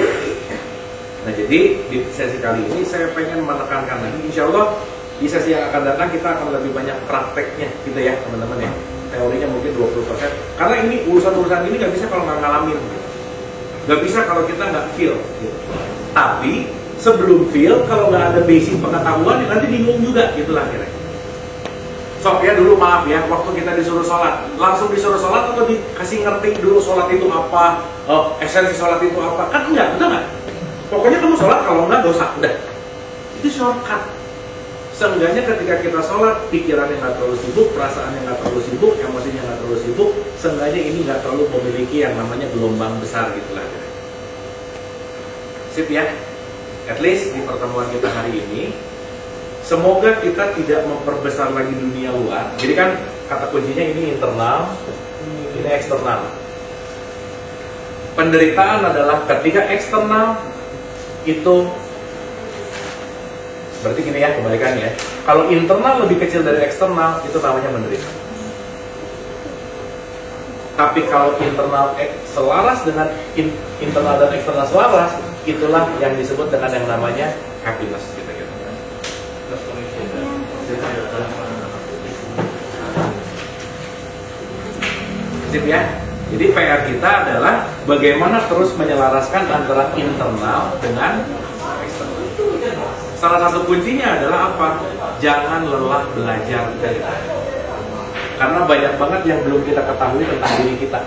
Nah, jadi di sesi kali ini saya pengen menekankan lagi, insya Allah di sesi yang akan datang kita akan lebih banyak prakteknya gitu ya teman-teman ya. Teorinya mungkin 20%, karena ini urusan-urusan ini nggak bisa kalau nggak ngalamin gitu. Nggak bisa kalau kita nggak feel gitu. Tapi sebelum feel, kalau nggak ada basic pengetahuan nanti bingung juga gitu lah kira-kira. Sok ya dulu, maaf ya, waktu kita disuruh sholat, langsung disuruh sholat atau dikasih ngerti dulu sholat itu apa, esensi sholat itu apa? Kan enggak, betul nggak? Pokoknya kamu sholat, kalau enggak gak usah, udah. Itu shortcut. Seenggaknya ketika kita sholat, pikirannya nggak terlalu sibuk, perasaannya nggak terlalu sibuk, emosinya nggak terlalu sibuk, seenggaknya ini nggak terlalu memiliki yang namanya gelombang besar gitu lah. Sip ya? At least di pertemuan kita hari ini, semoga kita tidak memperbesar lagi dunia luar. Jadi kan kata kuncinya ini internal, ini eksternal. Penderitaan adalah ketika eksternal itu, berarti gini ya kebalikannya. Kalau internal lebih kecil dari eksternal, itu namanya menderita. Tapi kalau internal selaras dengan internal dan eksternal selaras, itulah yang disebut dengan yang namanya happiness gitu. Sip ya. Jadi PR kita adalah bagaimana terus menyelaraskan antara internal dengan eksternal. Salah satu kuncinya adalah apa? Jangan lelah belajar dari kita. Karena banyak banget yang belum kita ketahui tentang diri kita.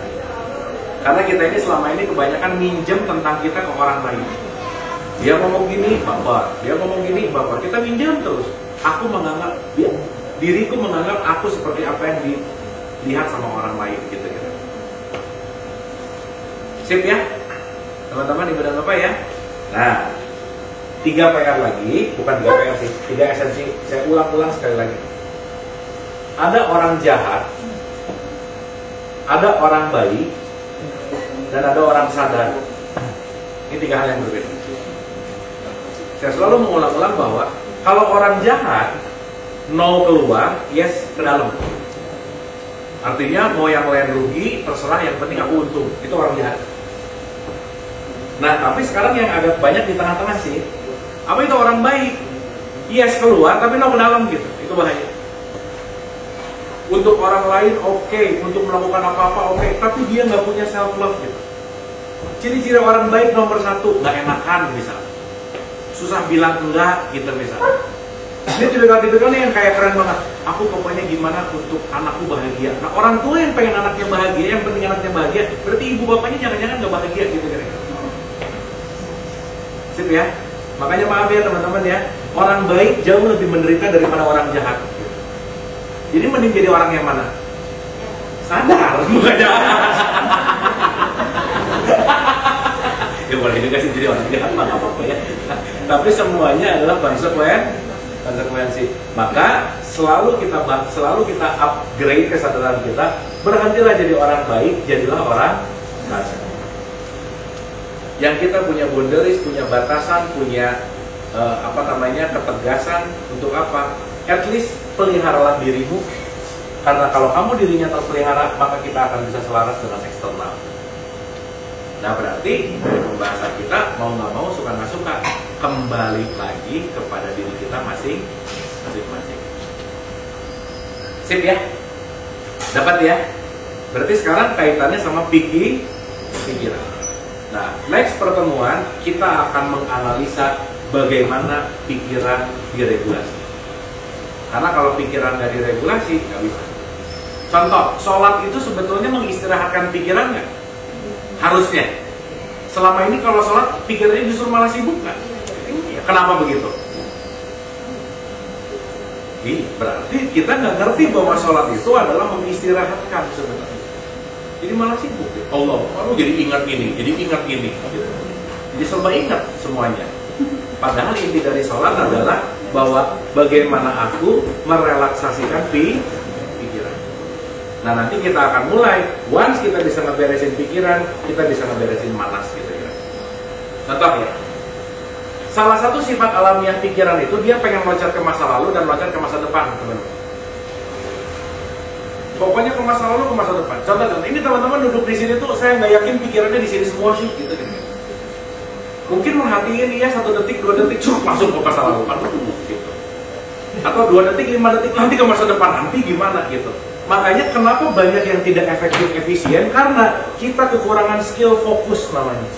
Karena kita ini selama ini kebanyakan minjem tentang kita ke orang lain. Dia ngomong gini, baper. Dia ngomong gini, baper. Kita minjem terus. Aku menganggap, diriku menganggap aku seperti apa yang dilihat sama orang lain gitu. Sip ya, teman-teman, ibu dan bapak ya. Nah, 3 PR lagi, bukan 3 PR sih, 3 esensi. Saya ulang-ulang sekali lagi. Ada orang jahat, ada orang baik, dan ada orang sadar. Ini 3 hal yang berbeda. Saya selalu mengulang-ulang bahwa kalau orang jahat, no keluar, yes ke dalam. Artinya mau yang lain rugi, terserah, yang penting aku untung. Itu orang jahat. Nah, tapi sekarang yang agak banyak di tengah-tengah sih, apa itu orang baik? Yes keluar, tapi no ke dalam gitu. Itu bahaya. Untuk orang lain oke, untuk melakukan apa-apa oke, tapi dia nggak punya self love gitu. Ciri-ciri orang baik nomor 1, nggak enakan misalnya, susah bilang enggak gitu misalnya. Dia tipikal-tipikal yang kayak keren banget. Aku pokoknya gimana untuk anakku bahagia. Nah, orang tua yang pengen anaknya bahagia, yang penting anaknya bahagia, berarti ibu bapaknya jangan-jangan nggak bahagia gitu kira-kira. Sip ya. Makanya maaf ya teman-teman ya, orang baik jauh lebih menderita daripada orang jahat. Jadi mending jadi orang yang mana? Sadar, bukan jahat. Ya boleh juga sih jadi orang jahat, nggak apa-apa ya. Tapi semuanya adalah konsekuensi. Maka selalu kita upgrade kesadaran kita. Berhentilah jadi orang baik, jadilah orang baik. Yang kita punya boundaries, punya batasan, punya ketegasan untuk apa? At least peliharalah dirimu. Karena kalau kamu dirinya terpelihara, maka kita akan bisa selaras dengan eksternal. Nah berarti dari pembahasan kita mau nggak mau suka nggak suka kembali lagi kepada diri kita masing-masing. Sip ya? Dapat ya? Berarti sekarang kaitannya sama pikiran. Nah, next pertemuan kita akan menganalisa bagaimana pikiran diregulasi. Karena kalau pikiran nggak diregulasi, nggak bisa. Contoh, sholat itu sebetulnya mengistirahatkan pikiran nggak? Harusnya. Selama ini kalau sholat, pikirannya justru malah sibuk nggak? Kenapa begitu? Berarti kita nggak ngerti bahwa sholat itu adalah mengistirahatkan sebenarnya. Jadi malah sibuk. Allah, jadi ingat ini. Jadi serba ingat semuanya. Padahal inti dari sholat adalah bahwa bagaimana aku merelaksasikan pikiran. Nah nanti kita akan mulai, once kita bisa ngeberesin pikiran, kita bisa ngeberesin manas gitu ya. Contoh ya, salah satu sifat alamiah pikiran itu dia pengen loncat ke masa lalu dan loncat ke masa depan, teman-teman. Pokoknya ke masa lalu, ke masa depan. Contoh, ini teman-teman duduk di sini tuh, saya nggak yakin pikirannya di sini semua sih, gitu kan. Mungkin merhatiin ya 1 detik, 2 detik, langsung ke masa lalu, gitu. Atau 2 detik, 5 detik, nanti ke masa depan, nanti gimana gitu. Makanya kenapa banyak yang tidak efektif, efisien, karena kita kekurangan skill fokus namanya.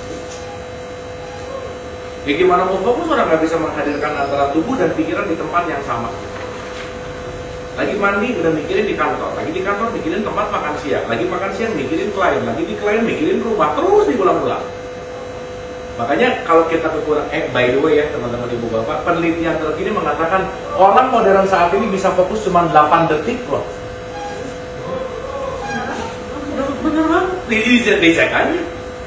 Ya gimana mau fokus, orang nggak bisa menghadirkan antara tubuh dan pikiran di tempat yang sama. Lagi mandi udah mikirin di kantor, lagi di kantor mikirin tempat makan siang, lagi makan siang mikirin klien, lagi di klien mikirin rumah, terus diulang-ulang. Makanya kalau kita kekurangan, by the way ya teman-teman ibu bapak, penelitian terkini mengatakan orang modern saat ini bisa fokus cuma 8 detik loh. Beneran? Dicek aja.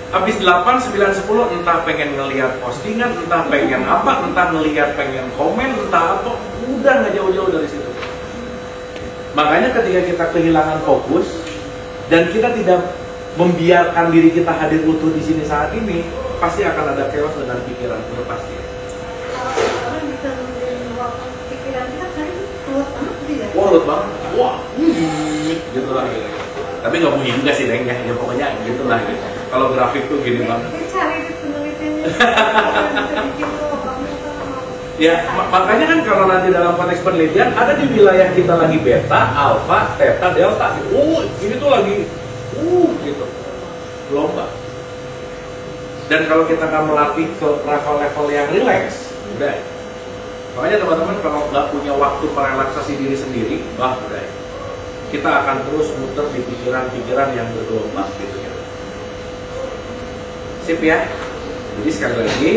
Habis 8, 9, 10 entah pengen ngelihat postingan, entah pengen apa, entah ngelihat pengen komen, entah apa, udah nggak jauh-jauh dari situ. Makanya ketika kita kehilangan fokus dan kita tidak membiarkan diri kita hadir utuh di sini saat ini, pasti akan ada chaos dengan pikiran itu pasti. Kalau bisa menjadi waktu pikiran kita kan keluar banget ya. Keluar banget. Wah, gitu lah gitu. Tapi nggak bunyi juga sih, Deng ya. Ya pokoknya gitu lah gitu. Kalau grafik tuh gini banget. Cari di penelitiannya. Bisa bikin Ya, makanya kan kalau nanti dalam konteks penelitian ada di wilayah kita lagi beta, alfa, theta, delta. Ini tuh lagi gitu. Lomba. Dan kalau kita nggak melatih ke level-level yang rileks, udah. Makanya teman-teman kalau nggak punya waktu merelaksasi diri sendiri, udah. Kita akan terus muter di pikiran-pikiran yang bergelombang gitu ya. Sip ya. Jadi sekali lagi,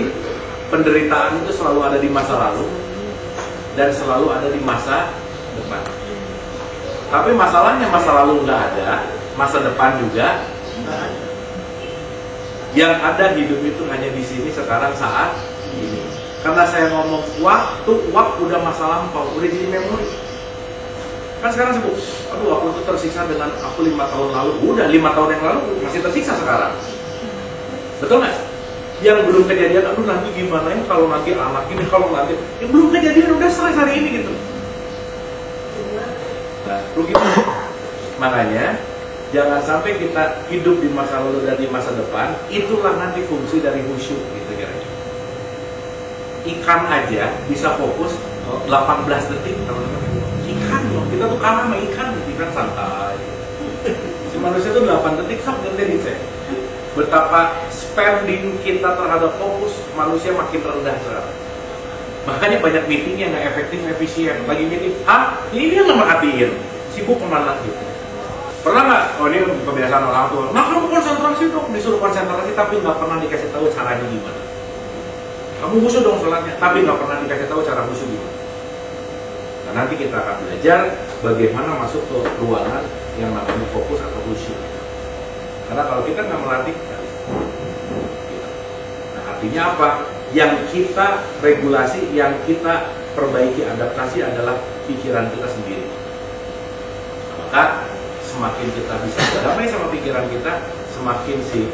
penderitaan itu selalu ada di masa lalu dan selalu ada di masa depan. Tapi masalahnya masa lalu nggak ada, masa depan juga nggak ada. Yang ada hidup itu hanya di sini sekarang saat ini. Karena saya ngomong waktu udah masa lampau, udah jadi memori. Kan sekarang sibuk, aku tuh tersiksa dengan aku 5 tahun lalu. Udah 5 tahun yang lalu masih tersiksa sekarang. Betul nggak? Yang belum kejadian, nanti gimana ya kalau nanti anak ini, kalau nanti yang belum kejadian udah selesai hari ini gitu. Nah, rugi. Makanya jangan sampai kita hidup di masa lalu dan di masa depan. Itulah nanti fungsi dari khusyuk gitu kira-kira. Ikan aja bisa fokus 18 detik teman-teman. Ikan loh, kita tuh kalah sama ikan santai. Si manusia tuh 8 detik sok gede dicek. Betapa spending kita terhadap fokus manusia makin rendah sekarang. Makanya banyak meeting yang nggak efektif, efisien. Lagi meeting, ini yang merhatiin, sibuk kemana gitu. Pernah nggak? Oh ini kebiasaan orang tua. Nah kamu konsentrasi dong, disuruh konsentrasi tapi nggak pernah dikasih tahu caranya gimana. Kamu khusyuk dong sholatnya, tapi nggak pernah dikasih tahu cara khusyuk gimana. Nah nanti kita akan belajar bagaimana masuk ke ruangan yang namanya fokus atau khusyuk. Karena kalau kita nggak melatih, Nah, artinya apa? Yang kita regulasi, yang kita perbaiki, adaptasi adalah pikiran kita sendiri. Maka semakin kita bisa berdamai sama pikiran kita, semakin si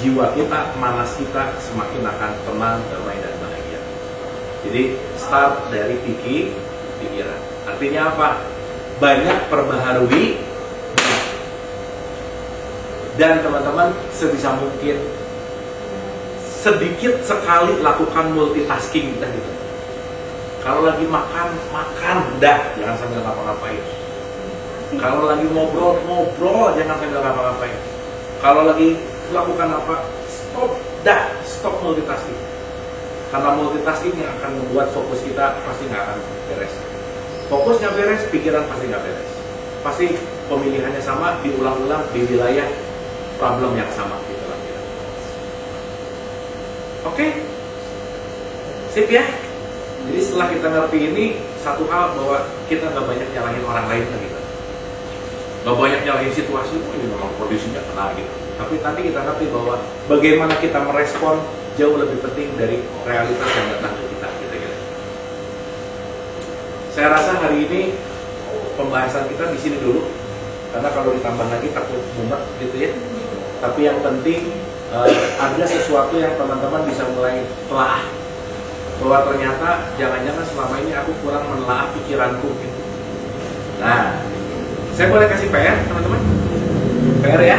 jiwa kita, manas kita semakin akan tenang, damai, dan bahagia. Jadi start dari pikiran. Artinya apa? Banyak perbaharui, dan teman-teman sebisa mungkin sedikit sekali lakukan multitasking kita gitu. Kalau lagi makan, dah, jangan sambil ngapa-ngapain. Kalau lagi ngobrol, jangan sambil ngapa-ngapain. Kalau lagi lakukan apa, stop multitasking. Karena multitasking yang akan membuat fokus kita pasti nggak akan beres. Fokus nggak beres, pikiran pasti nggak beres. Pasti pemilihannya sama, diulang-ulang di wilayah problem yang sama gitu lah. Oke, sip ya. Jadi setelah kita ngerti ini, satu hal bahwa kita nggak banyak nyalahin orang lain kan gitu. Nggak banyak nyalahin situasi, ini memang kondisinya kena gitu. Tapi nanti kita ngerti bahwa bagaimana kita merespon jauh lebih penting dari realitas yang datang ke kita gitu. Saya rasa hari ini pembahasan kita di sini dulu, karena kalau ditambah lagi takut mumet gitu ya. Tapi yang penting ada sesuatu yang teman-teman bisa mulai telah, bahwa ternyata jangan-jangan selama ini aku kurang menelaah pikiranku gitu. Nah, saya boleh kasih PR teman-teman? PR ya?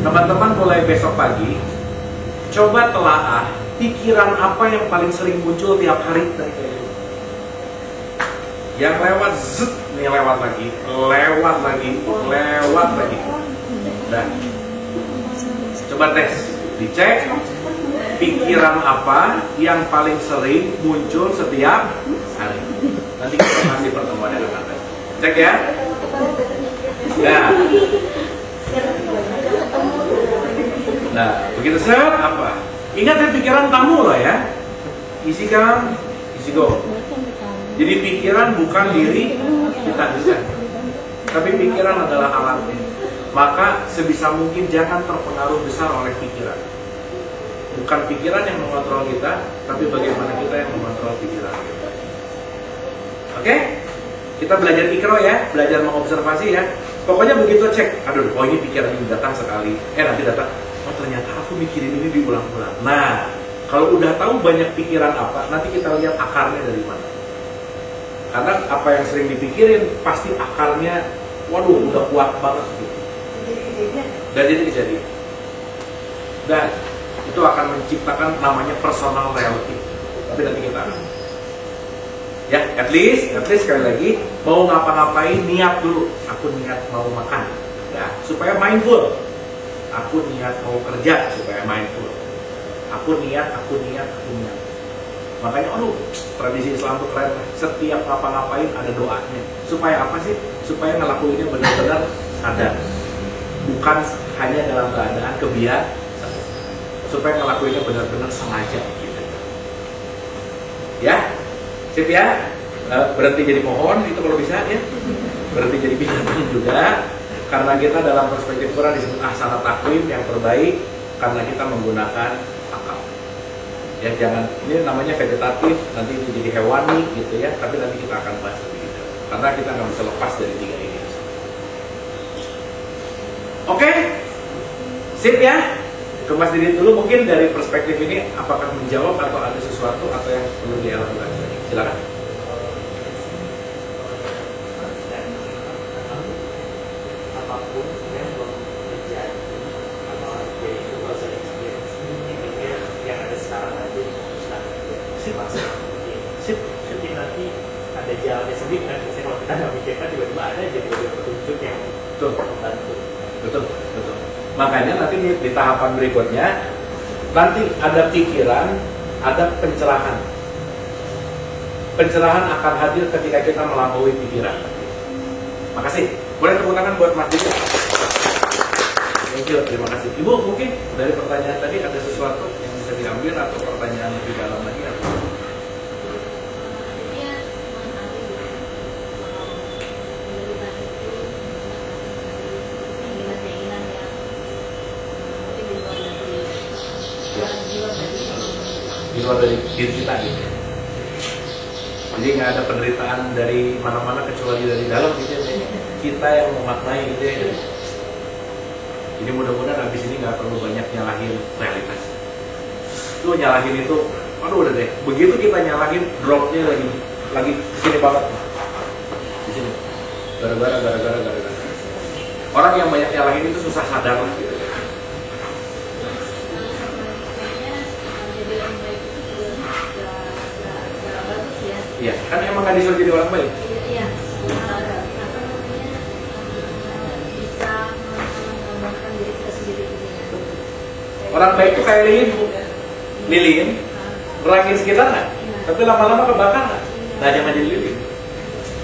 Teman-teman mulai besok pagi coba telaah pikiran apa yang paling sering muncul tiap hari dari kalian. Yang lewat zut, nih lewat lagi. Nah, coba tes, dicek pikiran apa yang paling sering muncul setiap hari. Nanti kita kasih pertemuan dengan Anda. Cek ya. Nah, begitu set apa? Ingat ya, pikiran tamu lah ya. Isi kan, isi go. Jadi pikiran bukan diri kita bisa, tapi pikiran adalah alatnya. Maka sebisa mungkin jangan terpengaruh besar oleh pikiran. Bukan pikiran yang mengontrol kita, tapi bagaimana kita yang mengontrol pikiran kita. Oke? Kita belajar ikro ya, belajar mengobservasi ya. Pokoknya begitu cek, aduh, oh ini pikiran ini datang sekali, nanti datang, oh ternyata aku mikirin ini diulang-ulang. Nah, kalau udah tahu banyak pikiran apa, nanti kita lihat akarnya dari mana. Karena apa yang sering dipikirin, pasti akarnya, waduh, udah kuat banget gitu. Dan jadi kejadian. Dan itu akan menciptakan namanya personal reality. Tapi nanti kita ya, at least sekali lagi mau ngapa-ngapain niat dulu. Aku niat mau makan, ya, supaya mindful. Aku niat mau kerja supaya mindful. Aku niat. Makanya, tradisi Islam itu keren. Setiap ngapa-ngapain ada doanya. Supaya apa sih? Supaya ngelakuinnya benar-benar sadar. Bukan hanya dalam keadaan kebiasaan. Supaya ngelakuinnya benar-benar sengaja gitu. Ya, sip ya. Berhenti jadi pohon itu kalau bisa ya. Berhenti jadi binatang juga. Karena kita dalam perspektif Quran disebut ahsanat takwim, yang terbaik karena kita menggunakan akal. Ya, jangan, ini namanya vegetatif, nanti itu jadi hewani gitu ya. Tapi nanti kita akan bahas lebih detail. Karena kita nggak bisa lepas dari tiga ini. Oke, sip ya. Kemas diri dulu mungkin dari perspektif ini, apakah menjawab atau ada sesuatu atau yang perlu dielaborasi lagi? Silakan. Apapun yang belum terjadi atau jadi itu gak usah experience. Intinya yang ada sekarang aja difokuskan. Sip. Jadi nanti ada jalannya sendiri kan. Misalnya kalau kita nggak mikirkan, tiba-tiba ada jadi petunjuk yang membantu. Betul. Makanya nanti di tahapan berikutnya nanti ada pikiran, ada pencerahan. Pencerahan akan hadir ketika kita melampaui pikiran. Makasih. Boleh tepuk tangan buat Mas Didi. Thank you, terima kasih. Ibu, mungkin dari pertanyaan tadi ada sesuatu yang bisa diambil atau pertanyaan lebih dalam lagi atau? keluar dari diri kita gitu. Jadi nggak ada penderitaan dari mana-mana kecuali dari dalam gitu ya. Kita yang memaknai gitu ya. Jadi mudah-mudahan habis ini nggak perlu banyak nyalahin realitas. Lu nyalahin itu, aduh udah deh. Begitu kita nyalahin, dropnya lagi kesini banget. Di sini. Gara-gara. Orang yang banyak nyalahin itu susah sadar lah gitu. Iya, kan emang nggak disuruh jadi orang baik. Iya, apa namanya, bisa mengembangkan diri kita sendiri. Orang baik itu kayak lilin, berangin sekitar nggak? Tapi lama-lama kebakar nggak? Nah jangan jadi lilin,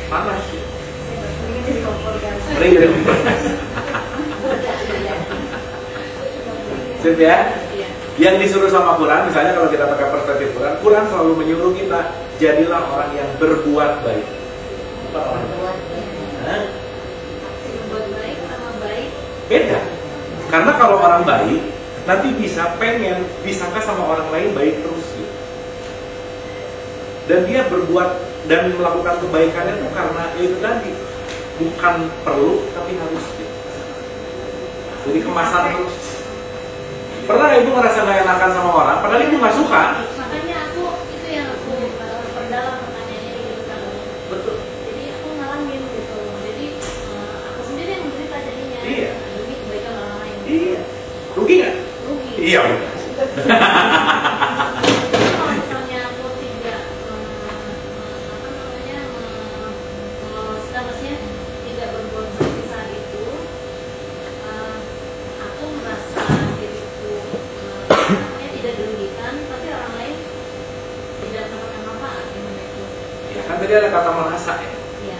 panas. Mendingan jadi kompor gas. Mending jadi kompor gas. Sip ya? Yang disuruh sama Quran, misalnya kalau kita pakai perspektif Quran, Quran selalu menyuruh kita jadilah orang yang berbuat baik. Bukan orang baik. Berbuat baik sama baik Beda. Karena kalau orang baik, nanti bisa pengen disangka sama orang lain baik terus gitu. Dan dia berbuat dan melakukan kebaikannya itu karena itu tadi, bukan perlu tapi harus gitu. Jadi kemasan terus. Pernah ibu ngerasa gak enakan sama orang, padahal ibu gak suka. makanya itu yang aku perdalam pertanyaannya gitu kan. Betul. Jadi aku ngalamin gitu, jadi aku sendiri yang menderita jadinya. Iya. Demi kebaikan orang lain. Iya. Rugi gak? Rugi. Iya udah. Kalau misalnya aku tidak apa namanya meloloskan, maksudnya tidak berbuat baik di saat itu, aku merasa diriku namanya tidak dirugikan, tapi orang lain tidak mendapatkan manfaat dengan itu. Ya kan tadi ada kata merasa ya. Iya.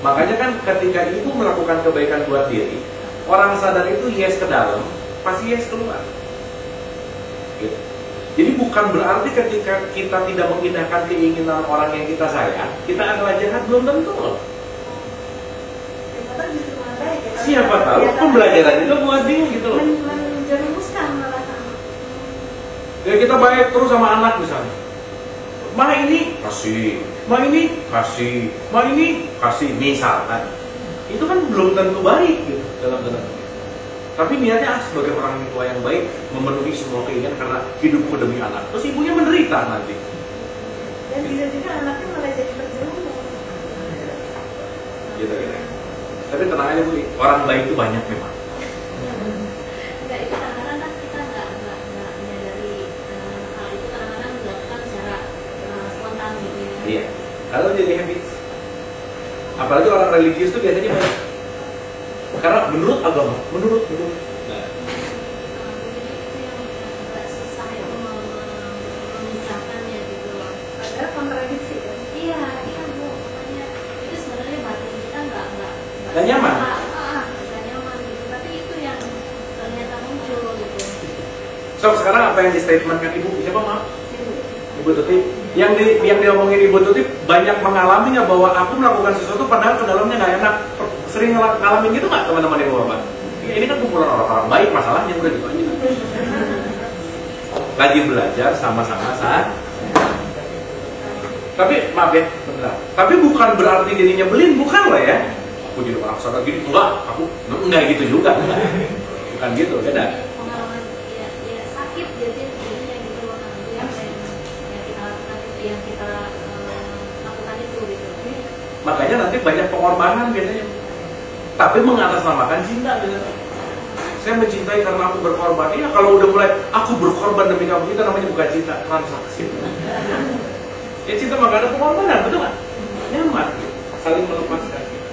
Makanya kan ketika ibu melakukan kebaikan buat diri, orang sadar itu yes ke dalam, pasti yes keluar. Gitu. Jadi bukan berarti ketika kita tidak mengindahkan keinginan orang yang kita sayang, kita adalah jahat, belum tentu loh. Siapa tahu pembelajaran itu buat dia gitu loh. Menjerumuskan malah. Ya kita baik terus sama anak misalnya. Ma ini kasih, ma ini kasih, ma ini kasih, misalkan. Itu kan belum tentu baik gitu dalam tanda kutip. Tapi niatnya sebagai orang tua yang baik memenuhi semua keinginan karena hidupku demi anak. Terus ibunya menderita nanti. Dan bisa juga anaknya malah jadi terjerumus. Gitu gitu. Tapi tenang aja Bu, orang baik itu banyak memang. Enggak, itu kadang-kadang kita nggak menyadari hal itu, kadang-kadang dilakukan secara spontan gitu ya. Iya. Kalau jadi habit. Apalagi orang religius itu biasanya banyak. Karena menurut agama, menurut. Nah. Jadi itu yang agak susah itu memisahkannya gitu loh. Padahal kontradiksi kan. Iya Bu, makanya itu sebenarnya batin kita nggak nyaman. Nggak nyaman gitu. Tapi itu yang ternyata muncul gitu. So sekarang apa yang di statementkan ibu? Siapa maaf? Ibu Tuti. Yang diomongin Ibu Tuti banyak mengalaminya bahwa aku melakukan sesuatu padahal ke dalamnya nggak enak. Sering ngalamin gitu nggak teman-teman ibu bapak? Ya, ini kan kumpulan orang-orang baik, masalahnya udah gitu aja. Lagi belajar sama-sama saat. Tapi maaf ya, bentar. Tapi bukan berarti diri nyebelin, bukan lah ya. Aku jadi orang sadar gini, enggak gitu juga, enggak. Bukan gitu, beda. Pengalaman ya sakit jadinya gitu loh. Yang kita lakukan itu, yang kita lakukan itu gitu. Makanya nanti banyak pengorbanan biasanya. Tapi mengatasnamakan cinta gitu. Saya mencintai karena aku berkorban. Iya, kalau udah mulai aku berkorban demi kamu, itu namanya bukan cinta, transaksi. Ya cinta mah gak ada pengorbanan, betul nggak? Nyaman, gitu. Saling melepaskan. Gitu.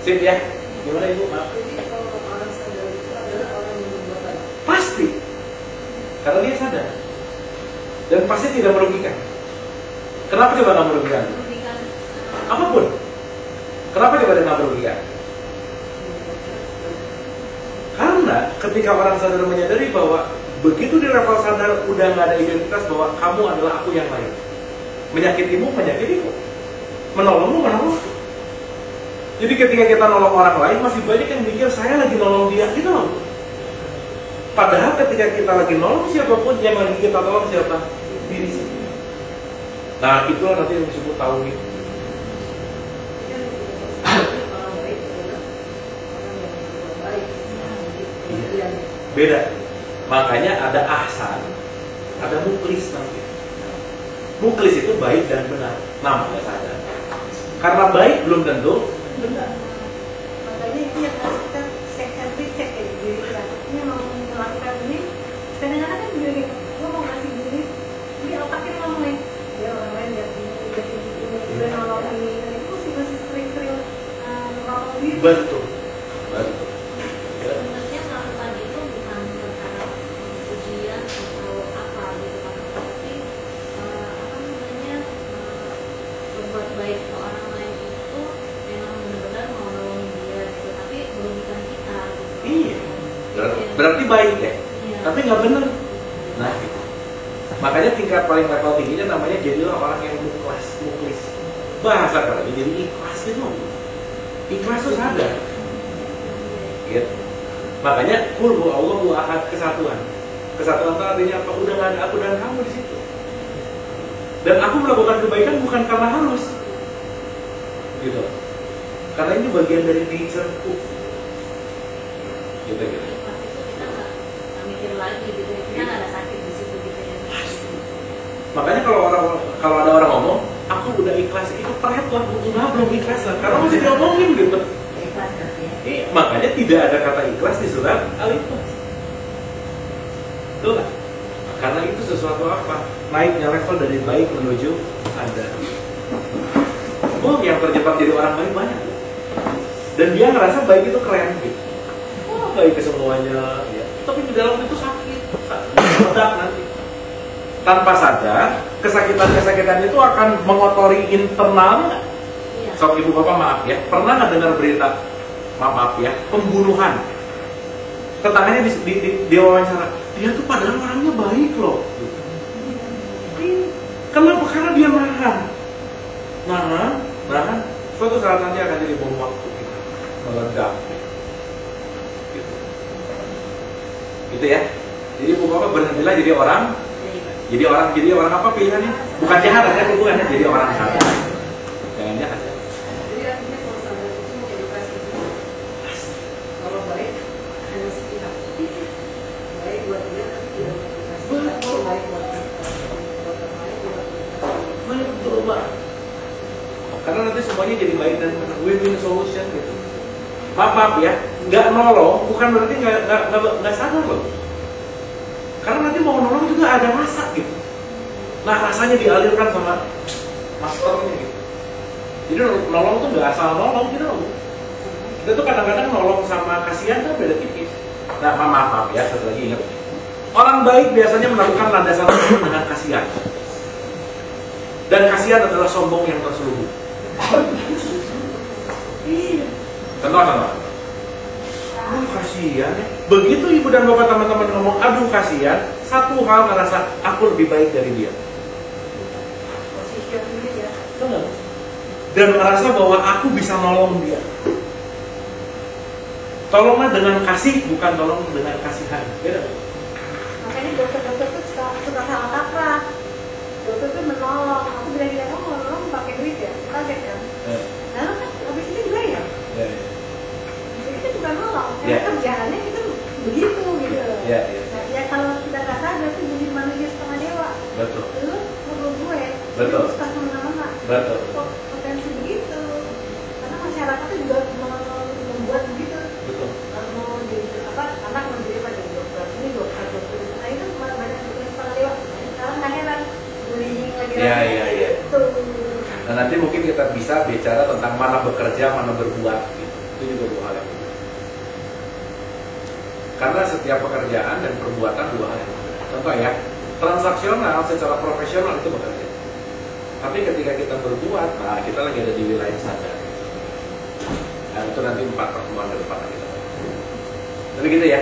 Sip ya? Gimana ibu? Maaf. Jadi kalau orang sadar itu adalah orang yang berbuat baik. Pasti. Karena dia sadar. Dan pasti tidak merugikan. Kenapa coba nggak merugikan? Merugikan Apapun. Kenapa coba dia nggak merugikan? Karena ketika orang sadar menyadari bahwa begitu di level sadar udah nggak ada identitas bahwa kamu adalah aku yang lain. Menyakitimu, menyakitiku. Menolongmu, menolongku. Jadi ketika kita nolong orang lain masih banyak yang mikir saya lagi nolong dia gitu loh. Padahal ketika kita lagi nolong siapapun, yang lagi kita tolong siapa? Diri sendiri. Nah, itulah nanti yang disebut tauhid. Beda. Makanya ada ahsan, ada muklis nanti. Muklis itu baik dan benar. Namanya saja. Karena baik belum tentu benar. Makanya itu yang harus kita cek ya diri kita. Ini mau melakukan ini, kadang-kadang kan juga gitu. Gue mau ngasih duit, ini otaknya ngomongin, dia orang lain lihat ini, udah nolong ini, itu masih sering-sering nolong duit. Betul. Sebenarnya melakukan itu bukan perkara ujian atau apa gitu kan, tapi berbuat baik ke orang lain itu memang benar-benar mau nolongin dia gitu, tapi merugikan kita gitu. Iya. Berarti baik ya. Iya. Tapi nggak benar. Nah, gitu. Makanya tingkat paling level tingginya namanya jadilah orang yang muklis. Bahasa kalau jadi ikhlas itu. Ikhlas itu sadar. Gitu. Makanya kulhu Allahu ahad, kesatuan. Kesatuan itu artinya apa? Udah nggak ada aku dan kamu di situ. Dan aku melakukan kebaikan bukan karena halus, gitu. Karena ini bagian dari nature-ku. Gitu. Pas itu kita nggak mikir lagi gitu, kita nggak ada sakit di situ gitu ya. Makanya kalau ada orang ngomong, aku udah ikhlas, itu perhat lah, belum ikhlas lah, karena masih diomongin gitu. Makanya tidak ada kata ikhlas di surat Al-Ikhlas. Betul lah. Karena itu sesuatu apa? Naiknya level dari baik menuju sadar. Oh, yang terjebak jadi orang baik banyak. Dan dia ngerasa baik itu keren gitu. Oh, baik ke semuanya ya. Tapi di dalam itu sakit. Meledak nanti. Tanpa sadar, kesakitan itu akan mengotori internal. Iya. So, ibu bapak maaf ya, pernah nggak dengar berita, maaf ya, pembunuhan? Tetangganya di wawancara, dia tuh padahal orangnya baik loh. Kenapa? Karena dia nahan. Suatu saat nanti akan jadi bom waktu kita meledak. Gitu ya. Jadi ibu bapak berhentilah jadi orang. Jadi orang apa pilihannya? Bukan jahat ya, bukan ya. Jadi orang jahat. Jangan jahat. Jadi artinya kalau sadar itu edukasi itu. Kalau baik hanya sepihak. Baik buat dia tapi tidak edukasi. Kalau baik buat kita, buat orang lain tidak edukasi. Betul Mbak. Karena nanti semuanya jadi baik dan win-win solution gitu. Maaf ya, nggak nolong bukan berarti nggak sadar loh. Karena nanti mau nolong juga ada rasa gitu. Nah rasanya dialirkan sama masternya gitu. Jadi nolong tuh nggak asal nolong gitu loh. Kita tuh kadang-kadang nolong sama kasihan kan beda tipis. Nah maaf ya, satu lagi ingat. Orang baik biasanya melakukan landasan dengan kasihan. Dan kasihan adalah sombong yang terselubung. Iya. Contoh. Aduh kasihan ya. Begitu ibu dan bapak teman-teman ngomong aduh kasihan, satu hal ngerasa aku lebih baik dari dia. Positionnya ya. Benar. Dan merasa bahwa aku bisa nolong dia. Tolonglah dengan kasih, bukan tolong dengan kasihan. Beda. Makanya dokter-dokter tuh suka salah kaprah. Dokter tuh menolong. Aku bilang kamu menolong pakai duit ya, kaget kan? Lalu kan habis itu juga ya. Itu bukan nolong. Karena kerjaannya itu begitu gitu. Nah, ya kalau kita nggak sadar tuh jadi manusia setengah dewa. Betul. Lu ngobrol gue. Betul. Lu suka kemana-mana. Betul. Kok potensi begitu? Karena masyarakatnya juga membuat begitu. Betul. Mau jadi anak mau jadi apa jadi dokter ini dokter. Nah itu malah banyak dokter setengah dewa. Sekarang nggak heran bullying lagi. Iya. Itu. Nah nanti mungkin kita bisa bicara tentang mana bekerja, mana berbuat. Gitu. Itu juga dua hal yang berbeda. Karena setiap pekerjaan dan perbuatan dua hal yang berbeda. Contoh ya, transaksional secara profesional itu bekerja. Tapi ketika kita berbuat, nah kita lagi ada di wilayah sadar. Nah itu nanti 4 pertemuan ke depan kita. Tapi gitu ya.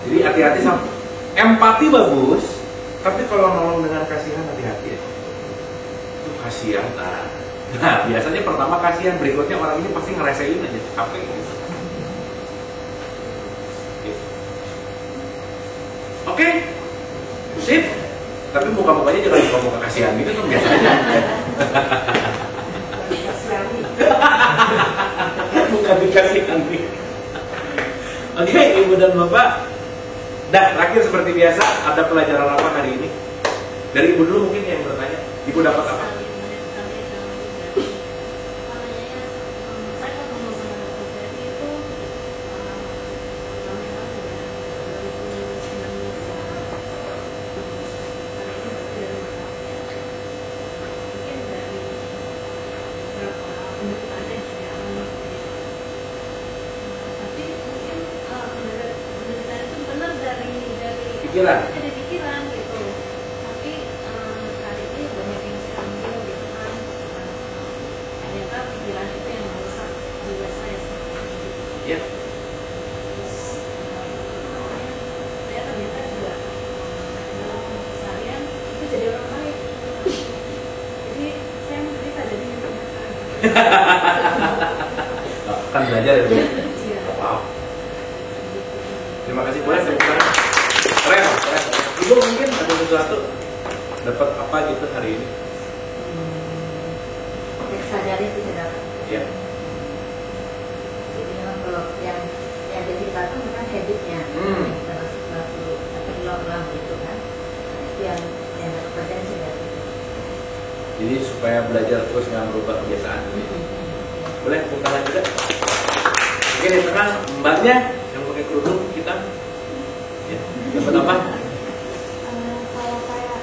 Jadi hati-hati sama empati bagus, tapi kalau nolong dengan kasihan hati-hati ya. Itu kasihan. Nah biasanya pertama kasihan, berikutnya orang ini pasti ngerasain aja capek gitu. Oke, sip. Tapi muka-mukanya jangan muka-muka kasihan gitu kan biasa aja. Bukan dikasihani. Oke, Ibu dan Bapak. Nah, terakhir seperti biasa, ada pelajaran apa hari ini? Dari Ibu dulu mungkin yang bertanya. Ibu dapat apa? Pikiran. Ada pikiran gitu, tapi kali ini banyak yang saya ambil gitu kan, ternyata pikiran itu yang merusak jiwa saya seperti itu. Ya. Terus saya ternyata juga dalam keseharian itu jadi orang baik. Jadi saya menderita jadi menderita. Kan belajar ya. Iya. Wow. Terima kasih boleh tepuk tangan. Keren. Ibu mungkin ada sesuatu dapat apa gitu hari ini? Yang sadari tidak dapat. Ya. Jadi memang kalau yang jadi patung kan habitnya, termasuk suatu ulang gitu kan. Nah, itu yang dapat pelajaran sadari. Jadi supaya belajar terus nggak merubah kebiasaan ini. Boleh tepuk tangan juga. Oke, di tengah mbaknya yang pakai kerudung hitam. Ya. Dapat apa? Kalau kayak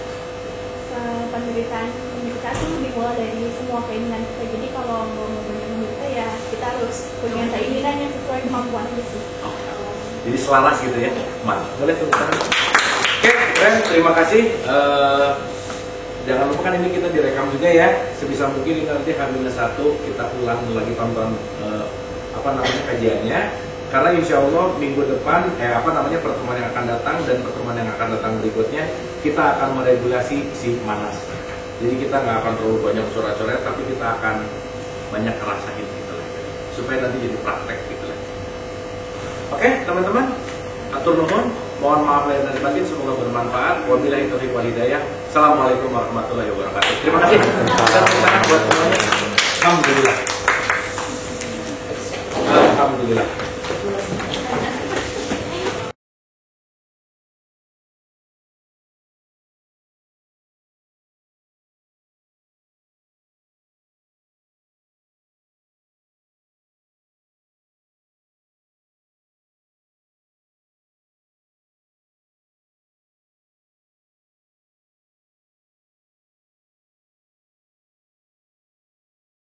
penderitaan kita tuh dimulai dari semua keinginan kita. Jadi kalau mau banyak menderita ya kita harus punya keinginan yang sesuai kemampuan kita sih. Jadi selaras gitu ya. Mantap. Boleh tepuk tangan. Oke, keren. Terima kasih. Jangan lupa kan ini kita direkam juga ya. Sebisa mungkin ini nanti H-1 kita ulang lagi tonton kajiannya. Karena insya Allah minggu depan pertemuan yang akan datang dan pertemuan yang akan datang berikutnya kita akan meregulasi si manas. Jadi kita nggak akan terlalu banyak coret-coret, tapi kita akan banyak ngerasain gitu lah, supaya nanti jadi praktek gitu lah. Oke teman-teman, atur nuhun, mohon maaf lahir dan batin, semoga bermanfaat. Wabillahi taufiq wal hidayah. Assalamualaikum warahmatullahi wabarakatuh. Terima kasih. Buat semuanya. Alhamdulillah.